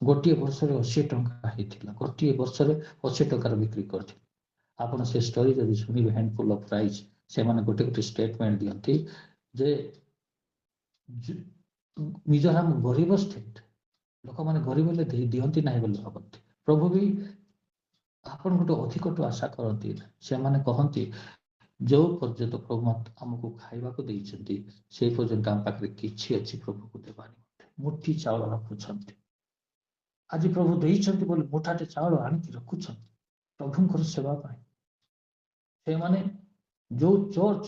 ଗୋଟିଏ ବର୍ଷରେ 80 ଟଙ୍କା ହେଇଥିଲା ଗୋଟିଏ ବର୍ଷରେ 80 ଟଙ୍କାର ବିକ୍ରି କରିଥିଲେ ଆପଣ ସେ ଷ୍ଟୋରି ଯଦି ଶୁଣିବେ ହ୍ୟାଣ୍ଡଫୁଲ ଅଫ୍ ରାଇସ୍ ସେମାନେ ଗୋଟେ ଷ୍ଟେଟମେଣ୍ଟ ଦିଅନ୍ତି ଯେ ମିଜୋରାମ ଗରିବ ଷ୍ଟେଟ ଲୋକମାନେ ଗରିବ ହେଲେ ଦିଅନ୍ତି ନାହିଁ ବୋଲି ଭାବନ୍ତି ପ୍ରଭୁ ବି ଆପଣ ଗୋଟେ ଅଧିକଠୁ ଆଶା କରନ୍ତି ସେମାନେ କହନ୍ତି ଯୋଉ ପର୍ଯ୍ୟନ୍ତ ପ୍ରଭୁ ଆମକୁ ଖାଇବାକୁ ଦେଇଛନ୍ତି ସେଇ ପର୍ଯ୍ୟନ୍ତ ଆମ ପାଖରେ କିଛି ଅଛି ପ୍ରଭୁକୁ ଦେବା ନିମନ୍ତେ ମୁଠି ଚାଉଳ ରଖୁଛନ୍ତି ଆଜି ପ୍ରଭୁ ଦେଇଛନ୍ତି ବୋଲି ମୁଠାଟେ ଚାଉଳ ଆଣିକି ରଖୁଛନ୍ତି ପ୍ରଭୁଙ୍କର ସେବା ପାଇଁ ସେମାନେ ଯୋଉ ଚର୍ଚ୍ଚ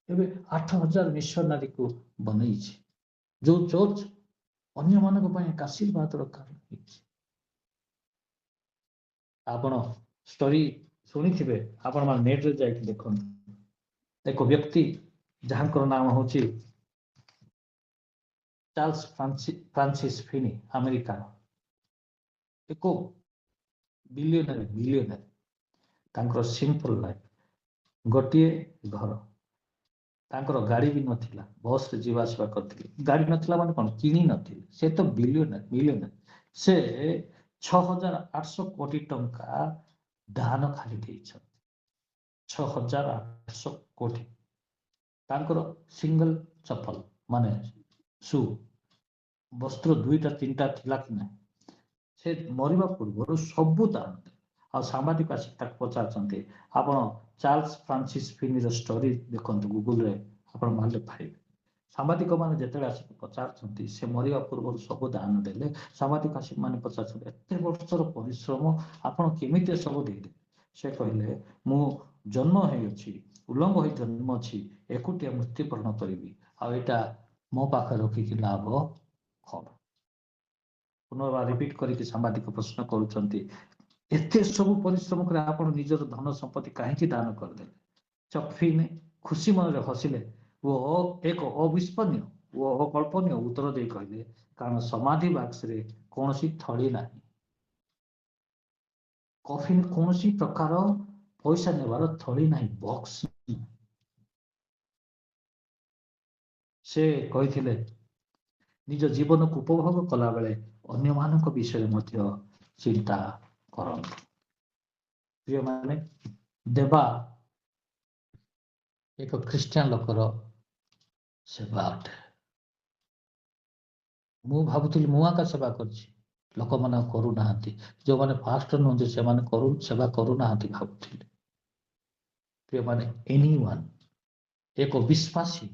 ଏବେ 8,000 ମିଶନାରୀକୁ ବନେଇଛି ଯୋଉ ଚର୍ଚ୍ଚ ଅନ୍ୟମାନଙ୍କ ପାଇଁ ଏକ ଆଶୀର୍ବାଦର କାରଣ ହେଇଛି ଆପଣ ଷ୍ଟୋରି ଶୁଣିଥିବେ ଆପଣମାନେ ନେଟରେ ଯାଇକି ଦେଖନ୍ତୁ ଏକ ବ୍ୟକ୍ତି ଯାହାଙ୍କର ନାମ ହଉଛି ଚାର୍ଲସ ଫ୍ରାନ୍ସିସ୍ ଫିନି ଆମେରିକାର ଏକ ବିଲିୟନର ତାଙ୍କର ସିମ୍ପଲ ଲାଇଫ ଗୋଟିଏ ଘର ତାଙ୍କର ଗାଡି ବି ନଥିଲା ବସରେ ଯିବା ଆସିବା କରିଥିଲେ ଗାଡି ନଥିଲା ମାନେ କଣ କିଣି ନଥିଲେ ସେ ତ ମିଲିୟନର ସେ 6,800 କୋଟି ଟଙ୍କା ଦାନ ଖାଲି ଦେଇଛନ୍ତି 6,800 କୋଟି ତାଙ୍କର ସିଙ୍ଗଲ ଚପଲ ମାନେ ସୁ ବସ୍ତ୍ର 2ଟା 3ଟା ଥିଲା କି ନାହିଁ ସେ ମରିବା ପୂର୍ବରୁ ସବୁ ଦାନ ଆଉ ସାମ୍ବାଦିକ ଆସିକି ତାକୁ ପଚାରୁଛନ୍ତି ଆପଣ ଚାର୍ଲସ ଫ୍ରାନ୍ସିସ୍ ଫିନିର ଷ୍ଟୋରି ଦେଖନ୍ତୁ ଗୁଗୁଲରେ ଆପଣ ମାରିଲେ ପାଇବେ ସାମ୍ବାଦିକ ମାନେ ଯେତେବେଳେ ଆସିକି ପଚାରୁଛନ୍ତି ସେ ମରିବା ପୂର୍ବରୁ ସବୁ ଦାନ ଦେଲେ ସାମ୍ବାଦିକ ଆସିକି ମାନେ ପଚାରୁଛନ୍ତି ଏତେ ବର୍ଷର ପରିଶ୍ରମ ଆପଣ କେମିତି ସବୁ ଦେଇଦେଲେ ସେ କହିଲେ ମୁଁ ଜନ୍ମ ହେଇଅଛି ଉଲଙ୍ଗ ହୋଇ ଜନ୍ମ ଅଛି ଏକୁଟିଆ ମୃତ୍ୟୁବରଣ କରିବି ଆଉ ଏଇଟା ମୋ ପାଖରେ ରଖିକି ଲାଭ କଣ ପୁନର୍ବାର ରିପିଟ କରିକି ସାମ୍ବାଦିକ ପ୍ରଶ୍ନ କରୁଛନ୍ତି ଏତେ ସବୁ ପରିଶ୍ରମ କରି ଆପଣ ନିଜର ଧନ ସମ୍ପତ୍ତି କାହିଁକି ଦାନ କରିଦେଲେ ଚକଫିନେ ଖୁସି ମନରେ ହସିଲେ ଓ ଏକ ଅବିସ୍ମରଣୀୟ ଓ ଅକଳ୍ପନୀୟ ଉତ୍ତର ଦେଇ କହିଲେ କାରଣ ସମାଧି ବାକ୍ସରେ କୌଣସି ଥଳି ନାହିଁ କଫିନ କୌଣସି ପ୍ରକାର ପଇସା ନେବାର ଥଳି ନାହିଁ ବକ୍ସ ସେ କହିଥିଲେ ନିଜ ଜୀବନକୁ ଉପଭୋଗ କଲା ବେଳେ ଅନ୍ୟମାନଙ୍କ ବିଷୟରେ ମଧ୍ୟ ଚିନ୍ତା କରନ୍ତୁ ପ୍ରିୟମାନେ ଦେବା ଏକ ଖ୍ରୀଷ୍ଟିଆନ ଲୋକର ସେବା ଅଟେ ମୁଁ ଭାବୁଥିଲି ମୁଁ ଆକା ସେବା କରିଛି ଲୋକମାନେ କରୁନାହାନ୍ତି ଯୋଉମାନେ ଫାଷ୍ଟ ନୁହନ୍ତି ସେମାନେ ସେବା କରୁନାହାନ୍ତି ଭାବୁଥିଲେ ପ୍ରିୟମାନେ ଏନିୱାନ୍ ଏକ ବିଶ୍ୱାସୀ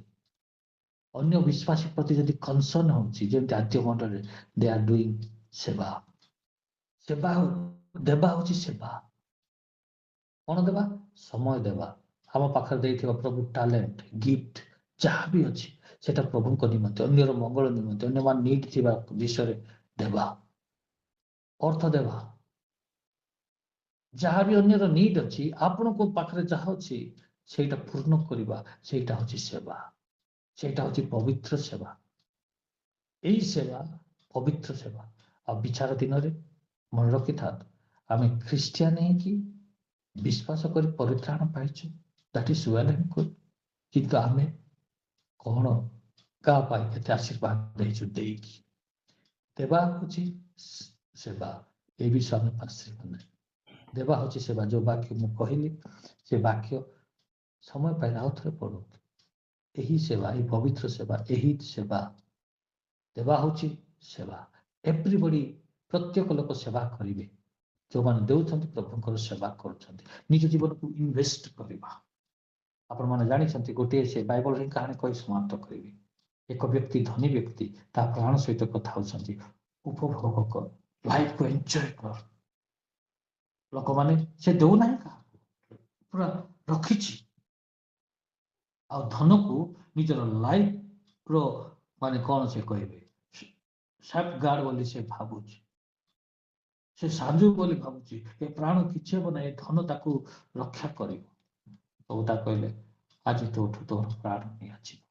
ଅନ୍ୟ ବିଶ୍ୱାସୀ ପ୍ରତି ଯଦି କନସର୍ନ ହଉଛି ଯେମିତି ଆଦ୍ୟ ମଣ୍ଡଳରେ ଦେ ଆର୍ ଡୁଇଂ ସେବା ଦେବା ହଉଛି ସେବା କଣ ଦେବା ସମୟ ଦେବା ଆମ ପାଖରେ ଦେଇଥିବା ପ୍ରଭୁ ଟାଲେଣ୍ଟ ଗିଫ୍ଟ ଯାହା ବି ଅଛି ସେଟା ପ୍ରଭୁଙ୍କ ନିମନ୍ତେ ଅନ୍ୟର ମଙ୍ଗଳ ନିମନ୍ତେ ଅନ୍ୟମାନେ ନିଡ୍ ଥିବା ବିଷୟରେ ଦେବା ଅର୍ଥ ଦେବା ଯାହା ବି ଅନ୍ୟର ନିଡ୍ ଅଛି ଆପଣଙ୍କ ପାଖରେ ଯାହା ଅଛି ସେଇଟା ପୂର୍ଣ୍ଣ କରିବା ସେଇଟା ହଉଛି ସେବା ସେଇଟା ହଉଛି ପବିତ୍ର ସେବା ଏଇ ସେବା ପବିତ୍ର ସେବା ଆଉ ବିଚାର ଦିନରେ ମନେ ରଖିଥାନ୍ତୁ आमे ख्रिस्टियन है कि विश्वास करी परित्राण पाइछु that is well and good किंतु आमे कौन का पाई केते आशीर्वाद देइछु देइकी देवा होची सेवा ए विषय में पाश्रित नहीं देवा होची सेवा जो वाक्य मु कहली से वाक्य समय पाइला आउ थरे पढ़ो यही सेवा यही पवित्र सेवा यही सेवा देवा होची सेवा एवरीबॉडी प्रत्येक लोक सेवा करिवे जो माने देउछन्ति प्रभुଙ୍କର सेवा करूछन्ति निज जीवन को इन्वेस्ट करबा आपण माने जानि छन्ति गोटे से बाइबल रे कहानी कहि समाप्त करिवे एक व्यक्ति धनी व्यक्ति ता प्राण सहित कथा होछन्ति उपभोग कर लाइफ को एंजॉय कर लोक माने से देउ नाही का पूरा रखिछि आ धन को निजर लाइफ रो माने कोन से कहबे सेफ गार्ड बोली से भाबुछि से साजु बोली भाबुछि ए प्राण किछे बनाए धन ताकू रक्षा करिवो तो ता कहले आज तो उठ तोर प्राण नहीं अछि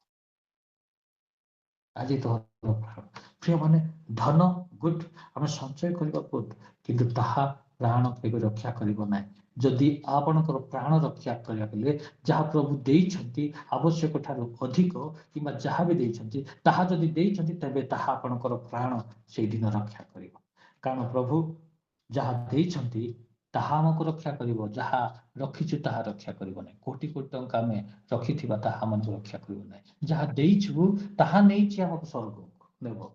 आज तो प्राण प्रिय माने धन गुड हम संचय करबा गुड किंतु ताहा प्राण केबे रक्षा करिवो नै जदि आपणकर प्राण रक्षा करिया गेले जहा प्रभु देइछन्ति आवश्यक ठारो अधिक किबा जहा भी देइछन्ति ताहा जदि देइछन्ति तबे ताहा आपणकर प्राण सेहि दिन रक्षा करिवो कारण प्रभु जहा देइछन्ति ताहा हमको रक्षा करिवो जहा रखिछु ताहा रक्षा करिवो नै कोटि कोटि टंका में रखिथिबा ताहा हमको रक्षा करिवो नै जहा देइछु ताहा नेइछि हमको स्वर्ग नेबो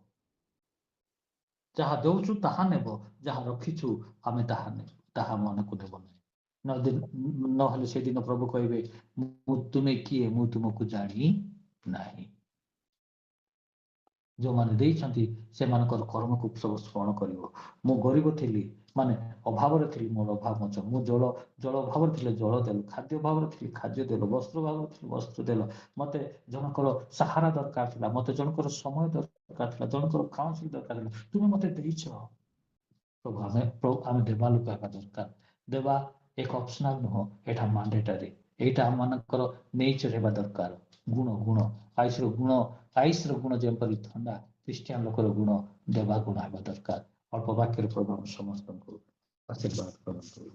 जहा दउछु ताहा नेबो जहा रखिछु हमें ताहा ने ताहा मन को देबो नै नहले से दिन प्रभु कहबे मु तुमे किए मु तुमको जानी नाही जो माने देइछन्ति से मानकर कर्म को सब स्मरण करिवो मु गरीब थिली माने अभाव रे थिली मोर अभाव मच मु जल अभाव रे थिले जल देलो खाद्य अभाव रे थिली खाद्य देलो वस्त्र अभाव रे थिली वस्त्र देलो मते जनकर सहारा दरकार थिला मते जनकर समय दरकार थिला जनकर काउंसिल दरकार थिला तुमे मते देइछ प्रभु आमे देवा लोक हेबा दरकार देवा एक ऑप्शनल नुह एटा मैंडेटरी एटा मानकर नेचर हेबा दरकार गुण गुण आइस गुण जेपरी थंडा ख्रिस्टियन लोकर गुण देवा गुण हेबा दरकार अल्प वाक्य प्रभु समस्त को आशीर्वाद करନ୍ତୁ